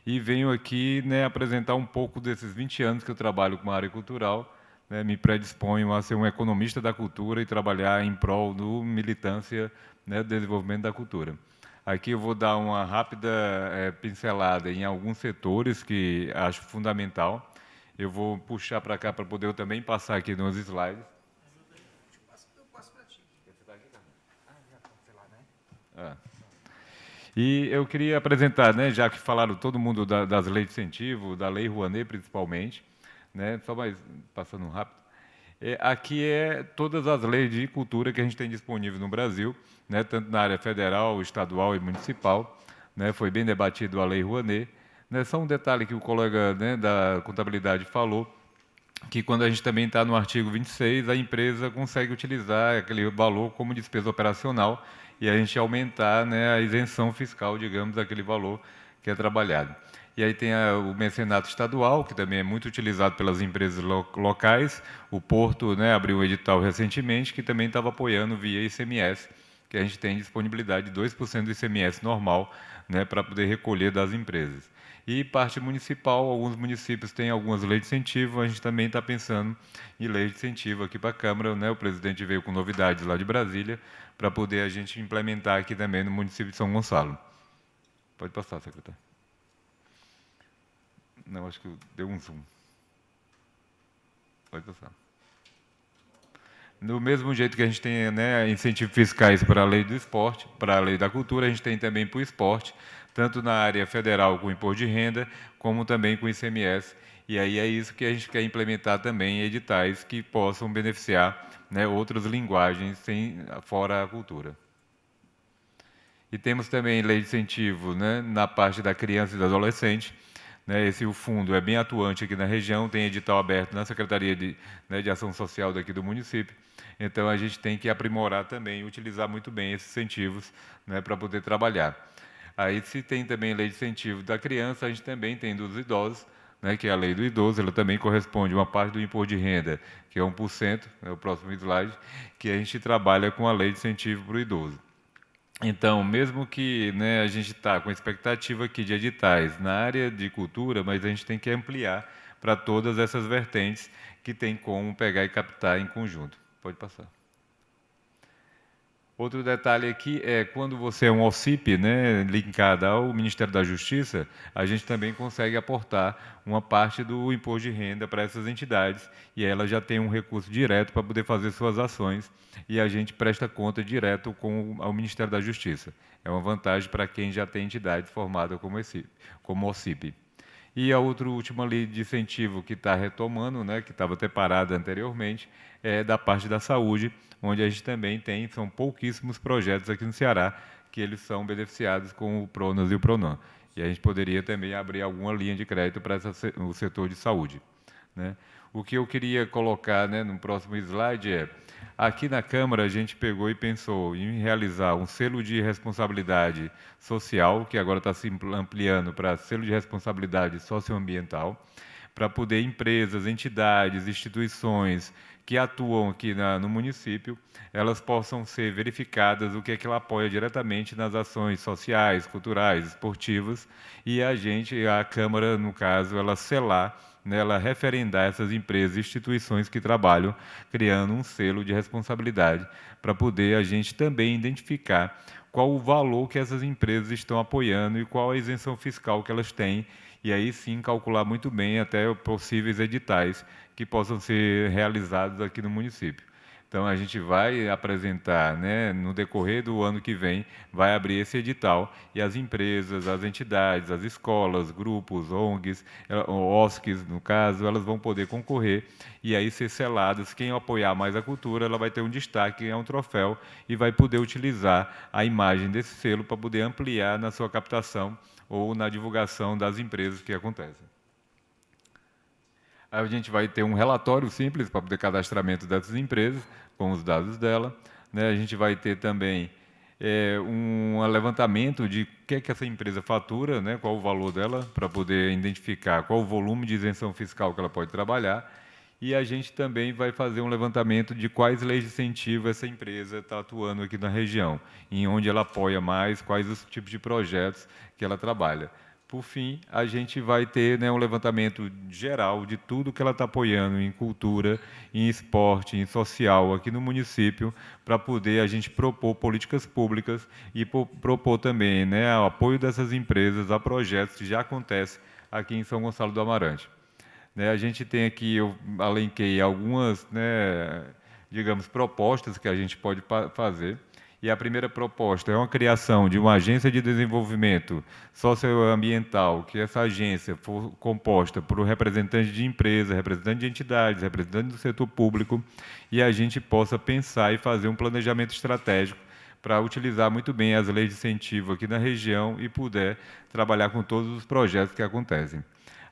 S3: E venho aqui apresentar um pouco desses 20 anos que eu trabalho com a área cultural, me predisponho a ser um economista da cultura e trabalhar em prol da militância, do desenvolvimento da cultura. Aqui eu vou dar uma rápida pincelada em alguns setores que acho fundamental. Eu vou puxar para cá para poder eu também passar aqui nos slides. Eu passo para ti. E eu queria apresentar, já que falaram todo mundo das leis de incentivo, da Lei Rouanet principalmente, só mais passando rápido. Aqui todas as leis de cultura que a gente tem disponível no Brasil, tanto na área federal, estadual e municipal. Foi bem debatido a Lei Rouanet. Só um detalhe que o colega da contabilidade falou, que quando a gente também está no artigo 26, a empresa consegue utilizar aquele valor como despesa operacional e a gente aumentar a isenção fiscal, digamos, daquele valor que é trabalhado. E aí tem o mecenato estadual, que também é muito utilizado pelas empresas locais. O Porto abriu um edital recentemente, que também estava apoiando via ICMS, que a gente tem disponibilidade de 2% do ICMS normal, para poder recolher das empresas. E parte municipal, alguns municípios têm algumas leis de incentivo, a gente também está pensando em leis de incentivo aqui para a Câmara. O presidente veio com novidades lá de Brasília, para poder a gente implementar aqui também no município de São Gonçalo. Pode passar, secretário. Não, acho que deu um zoom. Pode passar. Do mesmo jeito que a gente tem incentivos fiscais para a lei do esporte, para a lei da cultura, a gente tem também para o esporte, tanto na área federal com imposto de renda, como também com ICMS. E aí é isso que a gente quer implementar também em editais que possam beneficiar outras linguagens fora a cultura. E temos também lei de incentivo na parte da criança e do adolescente. O fundo é bem atuante aqui na região, tem edital aberto na Secretaria de Ação Social daqui do município. Então, a gente tem que aprimorar também e utilizar muito bem esses incentivos para poder trabalhar. Aí, se tem também lei de incentivo da criança, a gente também tem dos idosos, que é a lei do idoso, ela também corresponde a uma parte do imposto de renda, que é 1%, o próximo slide, que a gente trabalha com a lei de incentivo para o idoso. Então, mesmo que a gente está com expectativa aqui de editais na área de cultura, mas a gente tem que ampliar para todas essas vertentes que tem como pegar e captar em conjunto. Pode passar. Outro detalhe aqui é quando você é um OCIP, linkado ao Ministério da Justiça, a gente também consegue aportar uma parte do imposto de renda para essas entidades e ela já tem um recurso direto para poder fazer suas ações e a gente presta conta direto ao Ministério da Justiça. É uma vantagem para quem já tem entidade formada como OCIP. E a última lei de incentivo que está retomando, que estava até parada anteriormente, é da parte da saúde, onde a gente também são pouquíssimos projetos aqui no Ceará, que eles são beneficiados com o PRONAS e o PRONAM. E a gente poderia também abrir alguma linha de crédito para o setor de saúde. O que eu queria colocar no próximo slide aqui na Câmara a gente pegou e pensou em realizar um selo de responsabilidade social, que agora está se ampliando para selo de responsabilidade socioambiental, para poder empresas, entidades, instituições que atuam aqui no município, elas possam ser verificadas o que é que ela apoia diretamente nas ações sociais, culturais, esportivas, e a Câmara, no caso, ela selar, né, ela referendar essas empresas e instituições que trabalham, criando um selo de responsabilidade, para poder a gente também identificar qual o valor que essas empresas estão apoiando e qual a isenção fiscal que elas têm, e aí sim calcular muito bem até possíveis editais que possam ser realizados aqui no município. Então, a gente vai apresentar, né, no decorrer do ano que vem, vai abrir esse edital e as empresas, as entidades, as escolas, grupos, ONGs, OSCs, no caso, elas vão poder concorrer e aí ser seladas. Quem apoiar mais a cultura, ela vai ter um destaque, é um troféu, e vai poder utilizar a imagem desse selo para poder ampliar na sua captação ou na divulgação das empresas que acontecem. Aí a gente vai ter um relatório simples para poder cadastramento dessas empresas, com os dados dela, né? A gente vai ter também um levantamento de o que é que essa empresa fatura, né? Qual o valor dela, para poder identificar qual o volume de isenção fiscal que ela pode trabalhar. E a gente também vai fazer um levantamento de quais leis de incentivo essa empresa está atuando aqui na região, em onde ela apoia mais, quais os tipos de projetos que ela trabalha. Por fim, a gente vai ter, né, um levantamento geral de tudo que ela está apoiando em cultura, em esporte, em social aqui no município, para poder a gente propor políticas públicas e propor também, né, o apoio dessas empresas a projetos que já acontecem aqui em São Gonçalo do Amarante. Né, a gente tem aqui, eu alenquei algumas, né, digamos, propostas que a gente pode fazer. E a primeira proposta é uma criação de uma agência de desenvolvimento socioambiental, que essa agência for composta por representantes de empresas, representantes de entidades, representantes do setor público, e a gente possa pensar e fazer um planejamento estratégico para utilizar muito bem as leis de incentivo aqui na região e puder trabalhar com todos os projetos que acontecem.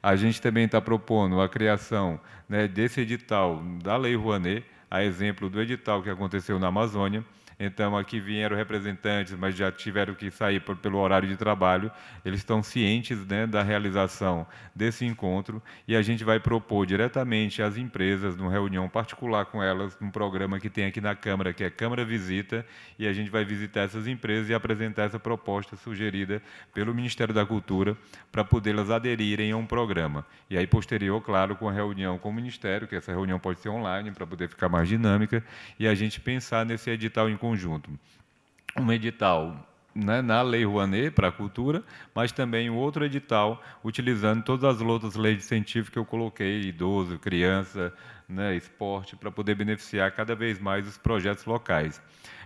S3: A gente também está propondo a criação, né, desse edital da Lei Rouanet, a exemplo do edital que aconteceu na Amazônia. Então, aqui vieram representantes, mas já tiveram que sair pelo horário de trabalho. Eles estão cientes, né, da realização desse encontro e a gente vai propor diretamente às empresas, numa reunião particular com elas, num programa que tem aqui na Câmara, que é Câmara Visita, e a gente vai visitar essas empresas e apresentar essa proposta sugerida pelo Ministério da Cultura para poder-las aderirem a um programa. E aí, posterior, claro, com a reunião com o Ministério, que essa reunião pode ser online, para poder ficar mais dinâmica, e a gente pensar nesse edital em conjunto. Um edital, né, na Lei Rouanet para a cultura, mas também um outro edital utilizando todas as outras leis de incentivo que eu coloquei, idoso, criança, né, esporte, para poder beneficiar cada vez mais os projetos locais.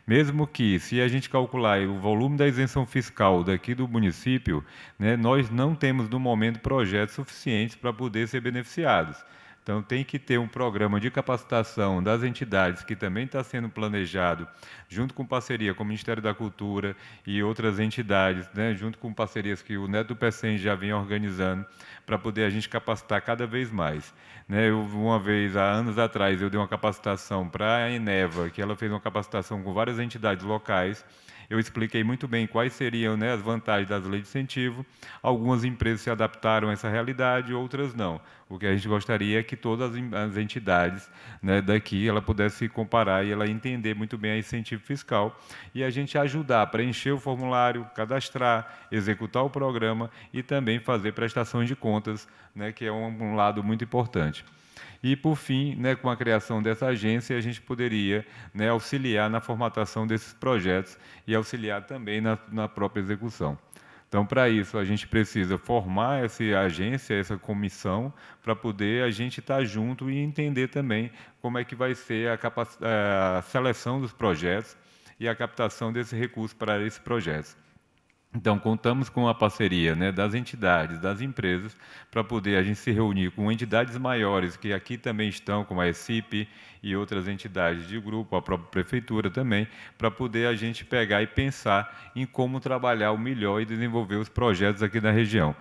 S3: Mesmo que, se a gente calcular o volume da isenção fiscal daqui do município, né, nós não temos, no momento, projetos suficientes para poder ser beneficiados. Então, tem que ter um programa de capacitação das entidades, que também está sendo planejado, junto com parceria com o Ministério da Cultura e outras entidades, né, junto com parcerias que o Neto do PECEM já vem organizando, para poder a gente capacitar cada vez mais. Né, uma vez, há anos atrás, eu dei uma capacitação para a Eneva, que ela fez uma capacitação com várias entidades locais. Eu expliquei muito bem quais seriam, né, as vantagens das leis de incentivo. Algumas empresas se adaptaram a essa realidade, outras não. O que a gente gostaria é que todas as entidades, né, daqui ela pudesse comparar e ela entender muito bem a incentivo fiscal e a gente ajudar a preencher o formulário, cadastrar, executar o programa e também fazer prestações de contas, né, que é um lado muito importante. E, por fim, né, com a criação dessa agência, a gente poderia, né, auxiliar na formatação desses projetos e auxiliar também na própria execução. Então, para isso, a gente precisa formar essa agência, essa comissão, para poder a gente estar junto e entender também como é que vai ser a seleção dos projetos e a captação desse recurso para esses projetos. Então, contamos com a parceria, né, das entidades, das empresas, para poder a gente se reunir com entidades maiores, que aqui também estão, como a ECIP e outras entidades de grupo, a própria Prefeitura também, para poder a gente pegar e pensar em como trabalhar o melhor e desenvolver os projetos aqui na região.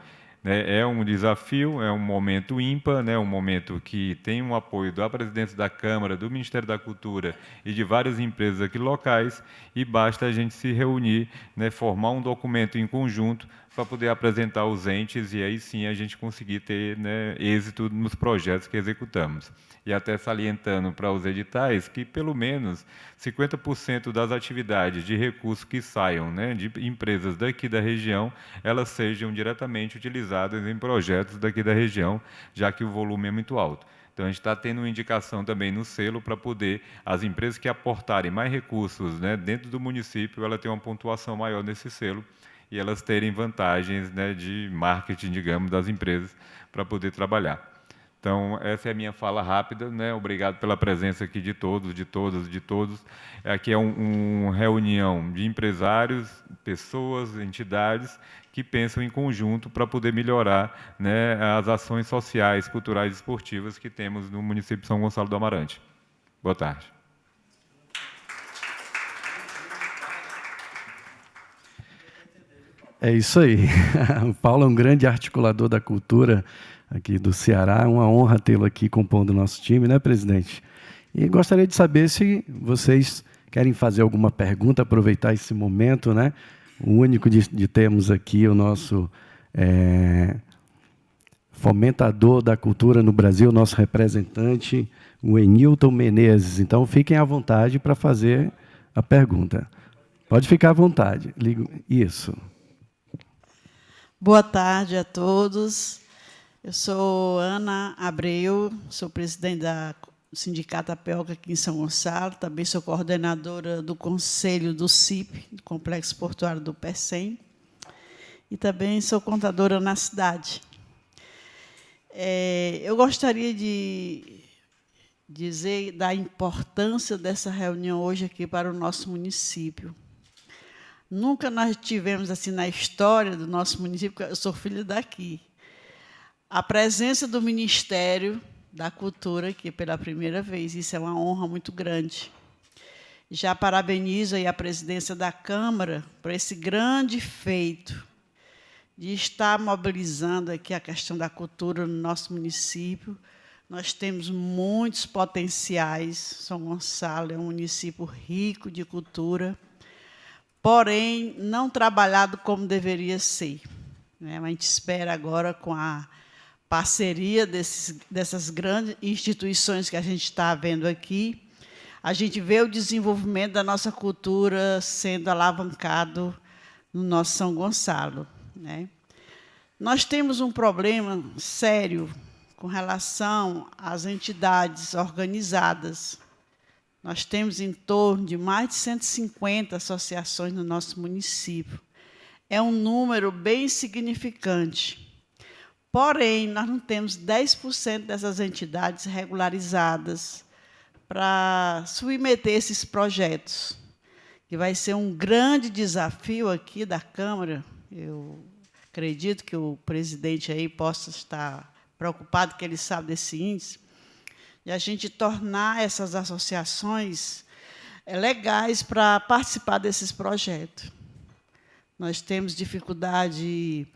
S3: É um desafio, é um momento ímpar, né, um momento que tem um apoio da Presidência da Câmara, do Ministério da Cultura e de várias empresas aqui locais, e basta a gente se reunir, né, formar um documento em conjunto para poder apresentar os entes e aí sim a gente conseguir ter, né, êxito nos projetos que executamos. E até salientando para os editais que pelo menos 50% das atividades de recursos que saiam, né, de empresas daqui da região, elas sejam diretamente utilizadas em projetos daqui da região, já que o volume é muito alto. Então, a gente está tendo uma indicação também no selo para poder as empresas que aportarem mais recursos, né, dentro do município, ela ter uma pontuação maior nesse selo e elas terem vantagens, né, de marketing, digamos, das empresas para poder trabalhar. Então, essa é a minha fala rápida, né? Obrigado pela presença aqui de todos, de todas, de todos. Aqui é uma reunião de empresários, pessoas, entidades que pensam em conjunto para poder melhorar, né, as ações sociais, culturais e esportivas que temos no município de São Gonçalo do Amarante. Boa tarde.
S1: É isso aí. O Paulo é um grande articulador da cultura aqui do Ceará. É uma honra tê-lo aqui compondo o nosso time, né, presidente? E gostaria de saber se vocês querem fazer alguma pergunta, aproveitar esse momento, né? O único de termos aqui o nosso fomentador da cultura no Brasil, nosso representante, o Enilton Menezes. Então, fiquem à vontade para fazer a pergunta. Pode ficar à vontade. Isso.
S8: Boa tarde a todos. Eu sou Ana Abreu, sou presidente do Sindicato Apelca aqui em São Gonçalo, também sou coordenadora do Conselho do CIP, do Complexo Portuário do PECEM, e também sou contadora na cidade. Eu gostaria de dizer da importância dessa reunião hoje aqui para o nosso município. Nunca nós tivemos, assim, na história do nosso município, eu sou filha daqui, a presença do Ministério da Cultura aqui pela primeira vez. Isso é uma honra muito grande. Já parabenizo aí a presidência da Câmara por esse grande feito de estar mobilizando aqui a questão da cultura no nosso município. Nós temos muitos potenciais. São Gonçalo é um município rico de cultura, porém, não trabalhado como deveria ser. A gente espera agora, com a parceria dessas grandes instituições que a gente está vendo aqui, a gente vê o desenvolvimento da nossa cultura sendo alavancado no nosso São Gonçalo. Nós temos um problema sério com relação às entidades organizadas. Nós temos em torno de mais de 150 associações no nosso município. É um número bem significante. Porém, nós não temos 10% dessas entidades regularizadas para submeter esses projetos, que vai ser um grande desafio aqui da Câmara. Eu acredito que o presidente aí possa estar preocupado, que ele sabe desse índice, e a gente tornar essas associações legais para participar desses projetos. Nós temos dificuldade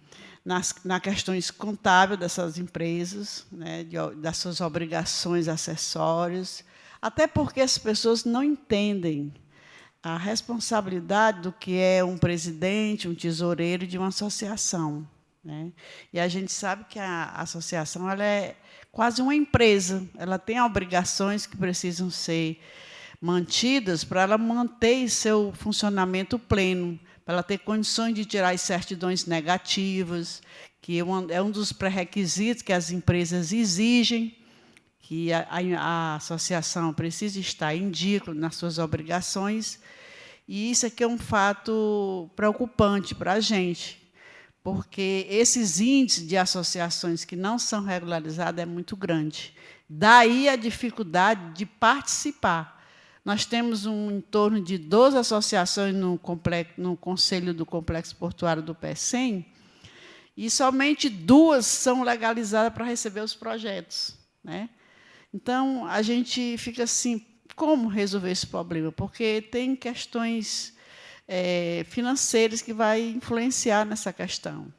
S8: na questões contábeis dessas empresas, das suas obrigações acessórias, até porque as pessoas não entendem a responsabilidade do que é um presidente, um tesoureiro de uma associação. E a gente sabe que a associação ela é quase uma empresa, ela tem obrigações que precisam ser mantidas para ela manter seu funcionamento pleno, para ela ter condições de tirar as certidões negativas, que é um dos pré-requisitos que as empresas exigem, que a associação precisa estar em dia nas suas obrigações. E isso aqui é um fato preocupante para a gente, porque esses índices de associações que não são regularizadas é muito grande. Daí a dificuldade de participar. Nós temos em torno de 12 associações no Conselho do Complexo Portuário do PECEM, e somente 2 são legalizadas para receber os projetos. Então, a gente fica assim, como resolver esse problema? Porque tem questões financeiras que vai influenciar nessa questão.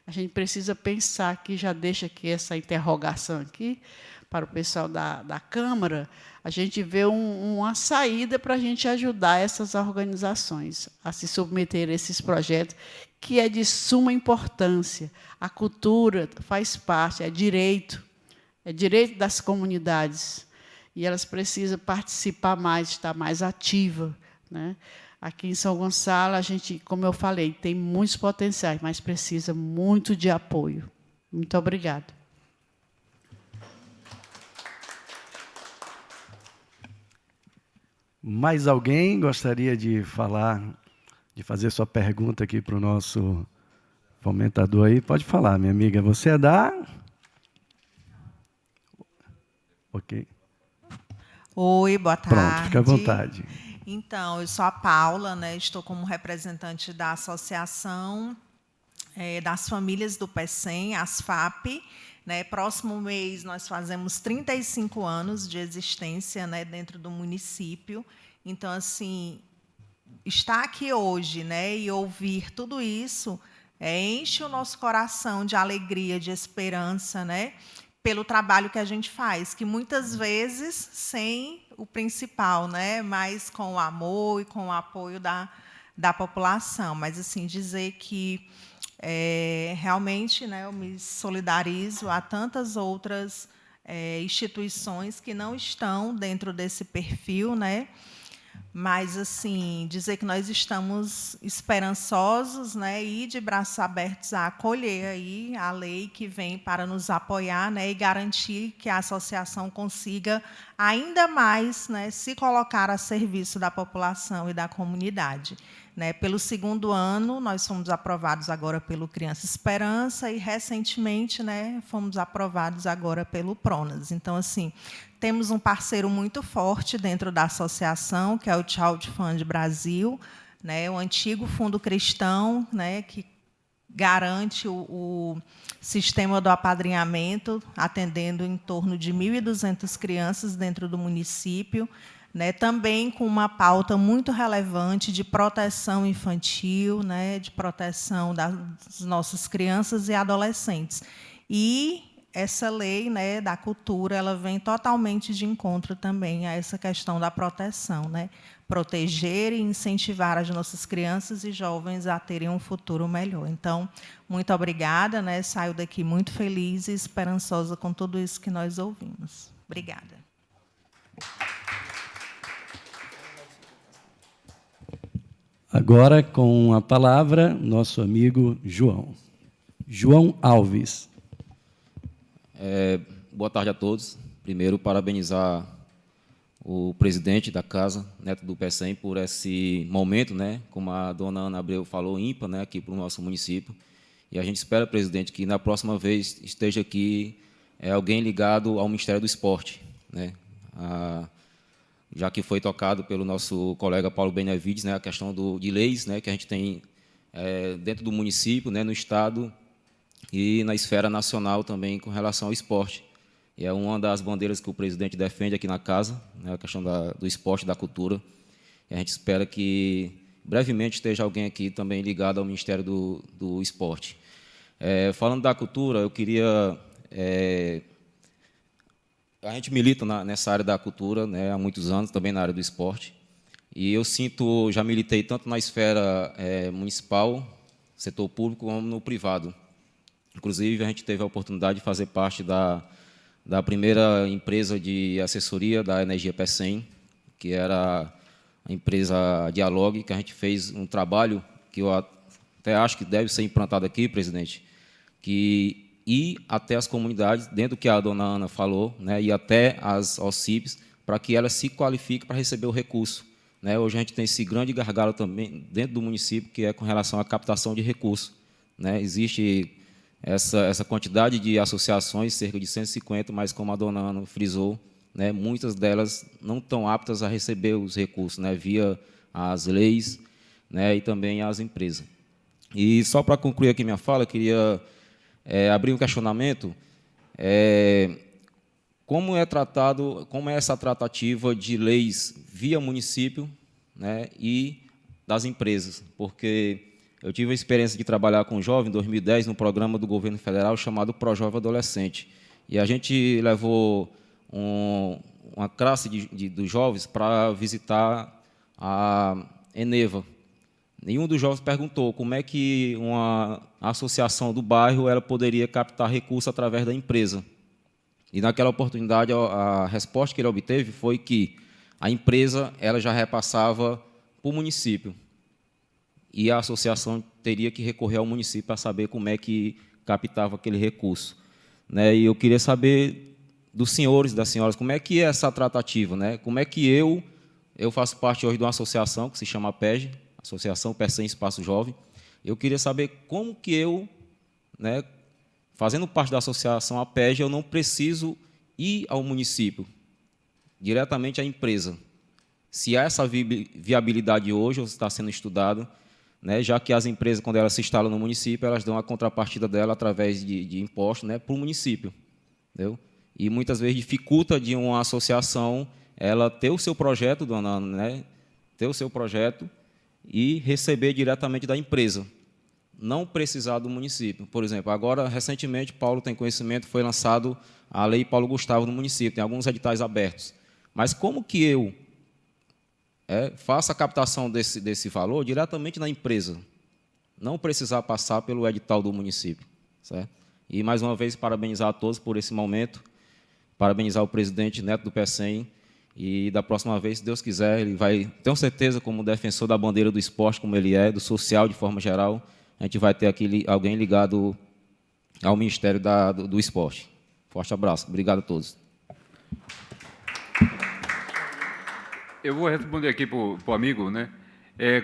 S8: A gente precisa pensar aqui, já deixa aqui essa interrogação aqui, para o pessoal da Câmara, a gente vê uma saída para a gente ajudar essas organizações a se submeter a esses projetos, que é de suma importância. A cultura faz parte, é direito das comunidades, e elas precisam participar mais, estar mais ativas, né? Aqui em São Gonçalo, a gente, como eu falei, tem muitos potenciais, mas precisa muito de apoio. Muito obrigada.
S1: Mais alguém gostaria de falar, de fazer sua pergunta aqui para o nosso fomentador aí? Pode falar, minha amiga. Você é da... Ok.
S9: Oi, boa tarde.
S1: Pronto, fica à vontade.
S9: Então, eu sou a Paula, né, estou como representante da Associação das Famílias do PECEM, ASFAP. Né, próximo mês, nós fazemos 35 anos de existência, né, dentro do município. Então, assim, estar aqui hoje, né, e ouvir tudo isso enche o nosso coração de alegria, de esperança, né, pelo trabalho que a gente faz, que muitas vezes sem o principal, né, mas com o amor e com o apoio da população. Mas, assim, dizer que realmente, né, eu me solidarizo a tantas outras instituições que não estão dentro desse perfil, né? Mas, assim, dizer que nós estamos esperançosos, né, e de braços abertos a acolher aí a lei que vem para nos apoiar, né, e garantir que a associação consiga ainda mais, né, se colocar a serviço da população e da comunidade. Né, pelo 2º ano, nós fomos aprovados agora pelo Criança Esperança e, recentemente, né, fomos aprovados agora pelo Pronas. Então, assim, temos um parceiro muito forte dentro da associação, que é o Child Fund Brasil, né, o antigo Fundo Cristão, né, que garante o sistema do apadrinhamento, atendendo em torno de 1.200 crianças dentro do município, né, também com uma pauta muito relevante de proteção infantil, né, de proteção das nossas crianças e adolescentes. E essa lei, né, da cultura, ela vem totalmente de encontro também a essa questão da proteção, né, proteger e incentivar as nossas crianças e jovens a terem um futuro melhor. Então, muito obrigada, né, saio daqui muito feliz e esperançosa com tudo isso que nós ouvimos. Obrigada.
S1: Agora, com a palavra, nosso amigo João. João Alves.
S10: Boa tarde a todos. Primeiro, parabenizar o presidente da Casa, Neto do PECEM, por esse momento, né, como a dona Ana Abreu falou, ímpar, né, aqui para o nosso município. E a gente espera, presidente, que na próxima vez esteja aqui alguém ligado ao Ministério do Esporte, né, já que foi tocado pelo nosso colega Paulo Benevides, né, a questão de leis, né, que a gente tem dentro do município, né, no Estado e na esfera nacional também com relação ao esporte. E é uma das bandeiras que o presidente defende aqui na casa, né, a questão do esporte, da cultura. E a gente espera que brevemente esteja alguém aqui também ligado ao Ministério do Esporte. Falando da cultura, eu queria... a gente milita nessa área da cultura, né, há muitos anos, também na área do esporte. E eu já militei tanto na esfera municipal, setor público, como no privado. Inclusive, a gente teve a oportunidade de fazer parte da primeira empresa de assessoria da Energia PECEM, que era a empresa Dialogue, que a gente fez um trabalho que eu até acho que deve ser implantado aqui, presidente, que ir até as comunidades, dentro do que a dona Ana falou, né, e até as OCIPs, para que elas se qualifiquem para receber o recurso. Né? Hoje a gente tem esse grande gargalo também dentro do município, que é com relação à captação de recursos. Né? Existe essa quantidade de associações, cerca de 150, mas, como a dona Ana frisou, né, muitas delas não estão aptas a receber os recursos, né, via as leis, né, e também as empresas. E, só para concluir aqui minha fala, eu queria abrir um questionamento. Como é essa tratativa de leis via município, né, e das empresas? Porque eu tive a experiência de trabalhar com jovem em 2010 no programa do governo federal chamado ProJovem Adolescente. E a gente levou uma classe dos jovens para visitar a Eneva. Nenhum dos jovens perguntou como é que uma associação do bairro ela poderia captar recursos através da empresa. E, naquela oportunidade, a resposta que ele obteve foi que a empresa ela já repassava para o município. E a associação teria que recorrer ao município para saber como é que captava aquele recurso. Né? E eu queria saber dos senhores e das senhoras como é que é essa tratativa, né? Como é que eu faço parte hoje de uma associação que se chama APEG, Associação PECEM Espaço Jovem. Eu queria saber como que eu, né, fazendo parte da associação APEG, eu não preciso ir ao município, diretamente à empresa. Se há essa viabilidade hoje, ou está sendo estudado, né, já que as empresas, quando elas se instalam no município, elas dão a contrapartida dela através de impostos, né, para o município. Entendeu? E muitas vezes dificulta de uma associação ela ter o seu projeto, né, ter o seu projeto e receber diretamente da empresa, não precisar do município. Por exemplo, agora, recentemente, Paulo tem conhecimento, foi lançado a Lei Paulo Gustavo no município, tem alguns editais abertos. Mas como que eu faço a captação desse valor diretamente na empresa, não precisar passar pelo edital do município? Certo? E, mais uma vez, parabenizar a todos por esse momento, parabenizar o presidente Neto do PECEM, e da próxima vez, se Deus quiser, ele vai, tenho certeza, como defensor da bandeira do esporte, como ele é, do social de forma geral, a gente vai ter aqui alguém ligado ao Ministério do Esporte. Forte abraço. Obrigado a todos.
S3: Eu vou responder aqui para o amigo, né?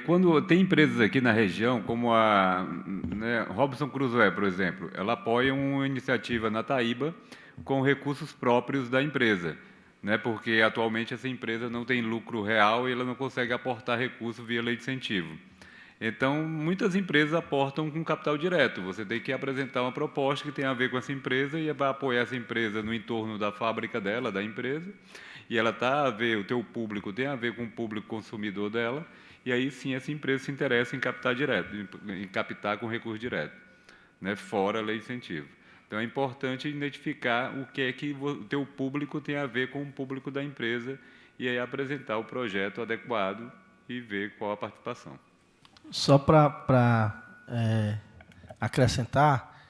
S3: Quando tem empresas aqui na região, como a Robson Cruzoé, por exemplo, ela apoia uma iniciativa na Taíba com recursos próprios da empresa, né, porque atualmente essa empresa não tem lucro real e ela não consegue aportar recurso via lei de incentivo. Então, muitas empresas aportam com capital direto. Você tem que apresentar uma proposta que tem a ver com essa empresa e vai apoiar essa empresa no entorno da fábrica dela, da empresa, e ela o teu público tem a ver com o público consumidor dela, e aí sim essa empresa se interessa em captar direto, em captar com recurso direto, né, fora a lei de incentivo. Então, é importante identificar o que é que o teu público tem a ver com o público da empresa e aí apresentar o projeto adequado e ver qual a participação.
S2: Só para acrescentar,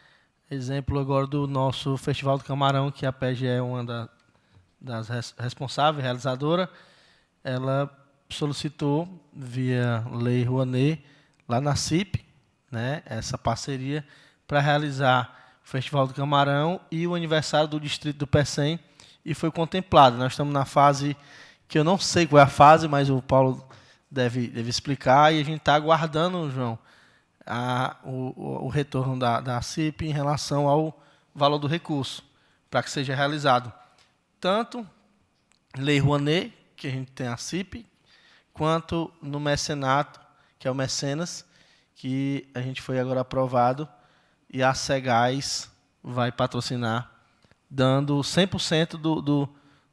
S2: exemplo agora do nosso Festival do Camarão, que a PEG é uma das responsáveis, realizadora, ela solicitou, via Lei Rouanet, lá na CIP, né, essa parceria para realizar o Festival do Camarão e o aniversário do Distrito do PECEM, e foi contemplado. Nós estamos na fase, que eu não sei qual é a fase, mas o Paulo deve explicar, e a gente está aguardando, João, o retorno da CIP em relação ao valor do recurso, para que seja realizado. Tanto Lei Rouanet, que a gente tem a CIP, quanto no mecenato, que é o Mecenas, que a gente foi agora aprovado, e a Segás vai patrocinar, dando 100%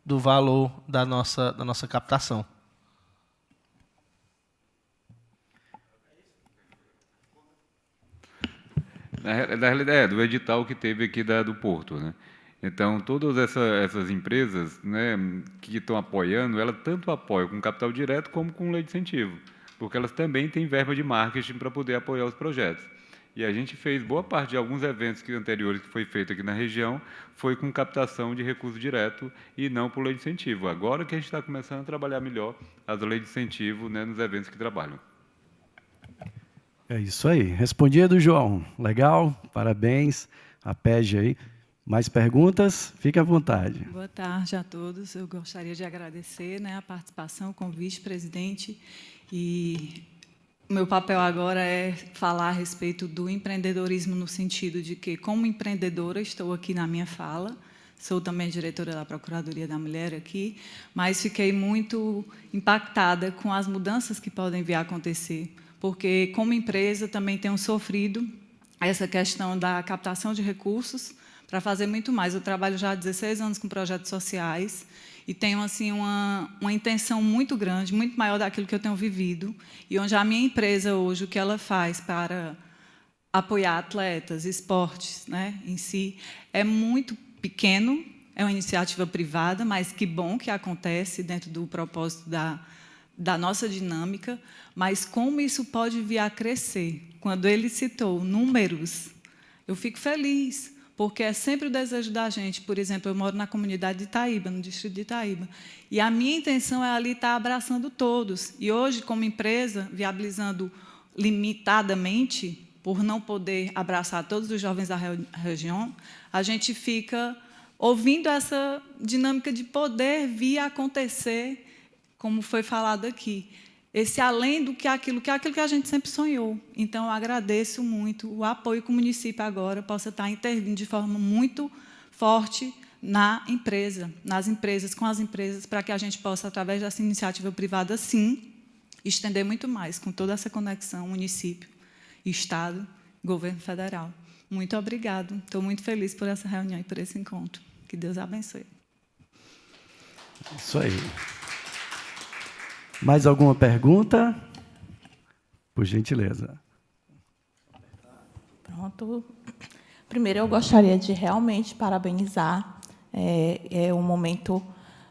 S2: do valor da nossa captação.
S3: Na realidade, do edital que teve aqui do Porto, né? Então, todas essas empresas, né, que estão apoiando, elas tanto apoiam com capital direto como com lei de incentivo, porque elas também têm verba de marketing para poder apoiar os projetos. E a gente fez boa parte de alguns eventos anteriores que foi feito aqui na região, foi com captação de recurso direto e não por lei de incentivo. Agora que a gente está começando a trabalhar melhor as leis de incentivo, né, nos eventos que trabalham.
S1: É isso aí. Respondido, João. Legal, parabéns. A PEG aí. Mais perguntas? Fique à vontade.
S11: Boa tarde a todos. Eu gostaria de agradecer, né, a participação, o convite, presidente. E o meu papel agora é falar a respeito do empreendedorismo, no sentido de que, como empreendedora, estou aqui na minha fala, sou também diretora da Procuradoria da Mulher aqui, mas fiquei muito impactada com as mudanças que podem vir a acontecer, porque, como empresa, também tenho sofrido essa questão da captação de recursos para fazer muito mais. Eu trabalho já há 16 anos com projetos sociais e tenho assim, uma intenção muito grande, muito maior daquilo que eu tenho vivido, e onde a minha empresa hoje, o que ela faz para apoiar atletas, esportes, né, em si, é muito pequeno, é uma iniciativa privada, mas que bom que acontece dentro do propósito da nossa dinâmica, mas como isso pode vir a crescer. Quando ele citou números, eu fico feliz, porque é sempre o desejo da gente. Por exemplo, eu moro na comunidade de Itaíba, no distrito de Itaíba, e a minha intenção é ali estar abraçando todos. E hoje, como empresa, viabilizando limitadamente, por não poder abraçar todos os jovens da região, a gente fica ouvindo essa dinâmica de poder vir a acontecer, como foi falado aqui, esse além do que aquilo que a gente sempre sonhou. Então, eu agradeço muito o apoio que o município agora possa estar intervindo de forma muito forte na empresa, nas empresas, com as empresas, para que a gente possa, através dessa iniciativa privada, sim, estender muito mais, com toda essa conexão, município, Estado, governo federal. Muito obrigado. Estou muito feliz por essa reunião e por esse encontro. Que Deus abençoe.
S1: Isso aí. Mais alguma pergunta? Por gentileza.
S12: Pronto. Primeiro, eu gostaria de realmente parabenizar. É um momento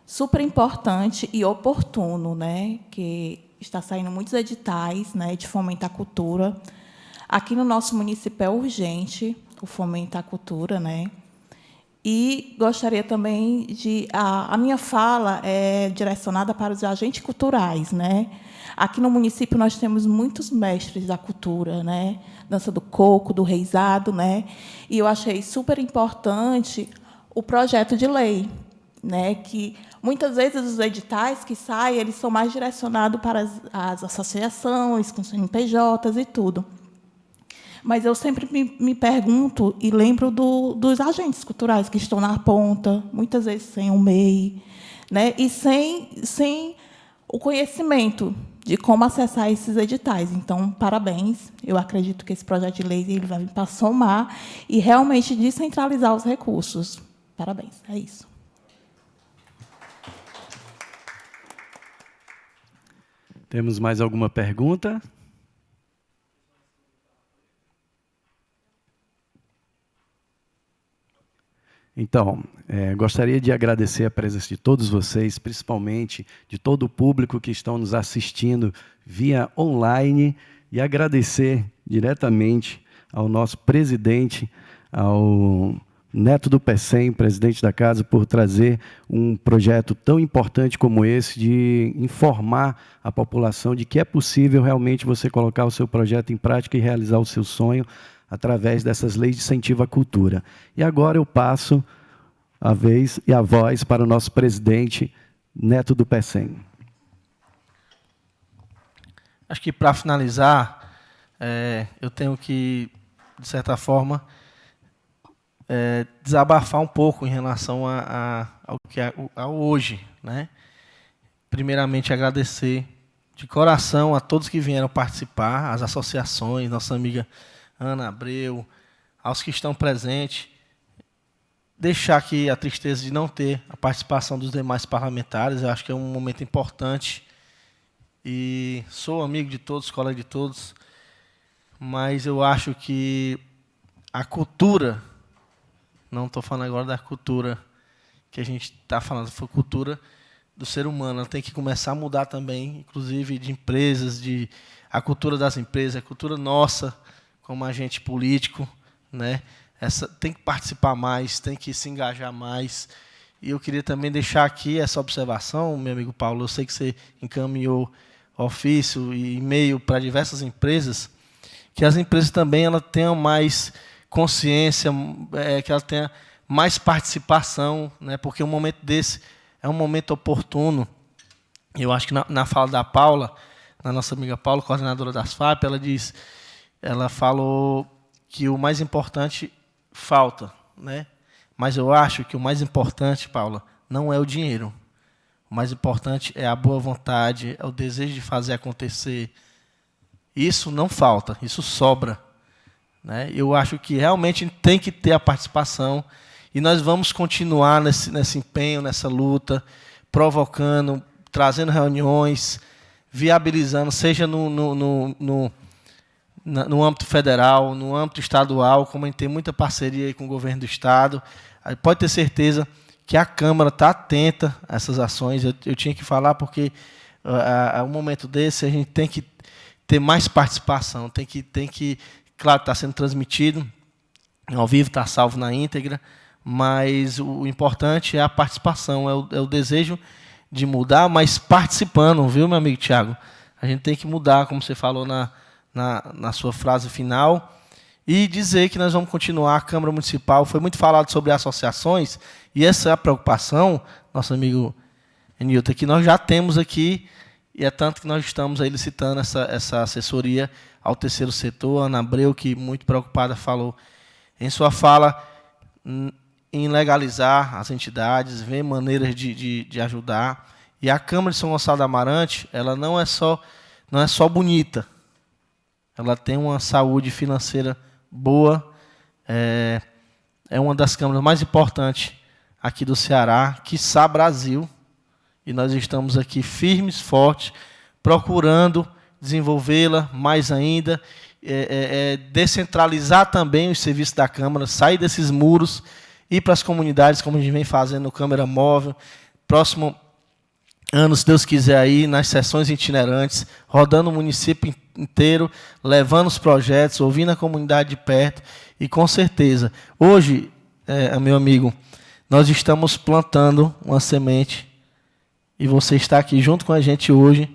S12: super importante e oportuno, né? Que está saindo muitos editais, né, de fomentar a cultura. Aqui no nosso município é urgente o fomentar a cultura, né? E gostaria também de... A minha fala é direcionada para os agentes culturais, né? Aqui no município nós temos muitos mestres da cultura, né? Dança do coco, do reizado, né? E eu achei super importante o projeto de lei, né? Que muitas vezes os editais que saem, eles são mais direcionados para as associações, com os CNPJs e tudo. Mas eu sempre me pergunto e lembro dos agentes culturais que estão na ponta, muitas vezes sem o MEI, né? E sem o conhecimento de como acessar esses editais. Então, parabéns. Eu acredito que esse projeto de lei ele vai vir para somar e realmente descentralizar os recursos. Parabéns. É isso.
S1: Temos mais alguma pergunta? Então, gostaria de agradecer a presença de todos vocês, principalmente de todo o público que estão nos assistindo via online, e agradecer diretamente ao nosso presidente, ao Neto do PECEM, presidente da casa, por trazer um projeto tão importante como esse, de informar a população de que é possível realmente você colocar o seu projeto em prática e realizar o seu sonho através dessas leis de incentivo à cultura. E agora eu passo a vez e a voz para o nosso presidente, Neto do PECEM.
S2: Acho que, para finalizar, eu tenho que, de certa forma, desabafar um pouco em relação ao que é hoje, né? Primeiramente, agradecer de coração a todos que vieram participar, as associações, nossa amiga Ana Abreu, aos que estão presentes, deixar aqui a tristeza de não ter a participação dos demais parlamentares. Eu acho que é um momento importante, e sou amigo de todos, colega de todos, mas eu acho que a cultura, não estou falando agora da cultura que a gente está falando, foi cultura do ser humano, ela tem que começar a mudar também, inclusive de empresas, a cultura das empresas, a cultura nossa, como agente político, né? Tem que participar mais, tem que se engajar mais. E eu queria também deixar aqui essa observação, meu amigo Paulo, eu sei que você encaminhou ofício e e-mail para diversas empresas, que as empresas também ela tenham mais consciência, que ela tenha mais participação, né? Porque um momento desse é um momento oportuno. Eu acho que na fala da Paula, da nossa amiga Paula, coordenadora das FAP, ela falou que o mais importante falta, né? Mas eu acho que o mais importante, Paula, não é o dinheiro. O mais importante é a boa vontade, é o desejo de fazer acontecer. Isso não falta, isso sobra, né? Eu acho que realmente tem que ter a participação, e nós vamos continuar nesse empenho, nessa luta, provocando, trazendo reuniões, viabilizando, seja no âmbito federal, no âmbito estadual, como a gente tem muita parceria aí com o governo do Estado. Pode ter certeza que a Câmara está atenta a essas ações. Eu tinha que falar porque, a um momento desse, a gente tem que ter mais participação. Tem que claro, está sendo transmitido ao vivo, está salvo na íntegra, mas o importante é a participação, é o desejo de mudar, mas participando, viu, meu amigo Tiago? A gente tem que mudar, como você falou na sua frase final, e dizer que nós vamos continuar. A Câmara Municipal, foi muito falado sobre associações, e essa é a preocupação, nosso amigo Nilton, que nós já temos aqui, e é tanto que nós estamos aí licitando essa assessoria ao terceiro setor. A Ana Abreu, que muito preocupada, falou em sua fala em legalizar as entidades, ver maneiras de ajudar. E a Câmara de São Gonçalo do Amarante, ela não é só bonita, ela tem uma saúde financeira boa, é uma das câmaras mais importantes aqui do Ceará, quiçá Brasil, e nós estamos aqui firmes, fortes, procurando desenvolvê-la mais ainda, descentralizar também os serviços da Câmara, sair desses muros, ir para as comunidades, como a gente vem fazendo no Câmara Móvel. Próximo ano, se Deus quiser, aí nas sessões itinerantes, rodando o município inteiro, levando os projetos, ouvindo a comunidade de perto, e com certeza, hoje, meu amigo, nós estamos plantando uma semente, e você está aqui junto com a gente hoje,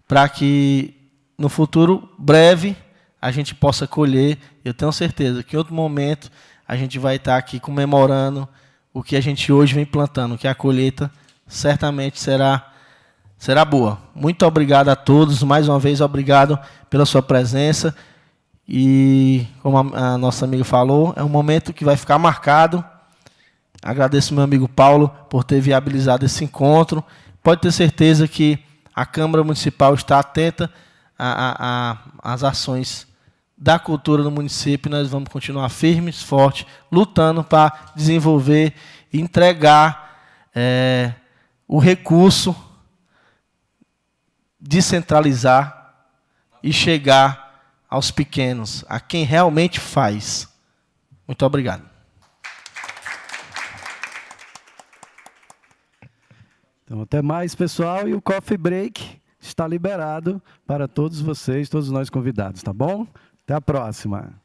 S2: para que no futuro breve a gente possa colher. Eu tenho certeza que em outro momento a gente vai estar aqui comemorando o que a gente hoje vem plantando, que a colheita certamente será boa. Muito obrigado a todos, mais uma vez obrigado pela sua presença, e como a nossa amiga falou, é um momento que vai ficar marcado. Agradeço meu amigo Paulo por ter viabilizado esse encontro. Pode ter certeza que a Câmara Municipal está atenta às ações da cultura no município. Nós vamos continuar firmes, fortes, lutando para desenvolver e entregar o recurso, descentralizar e chegar aos pequenos, a quem realmente faz. Muito obrigado.
S1: Então, até mais, pessoal, e o coffee break está liberado para todos vocês, todos nós convidados, tá bom? Até a próxima.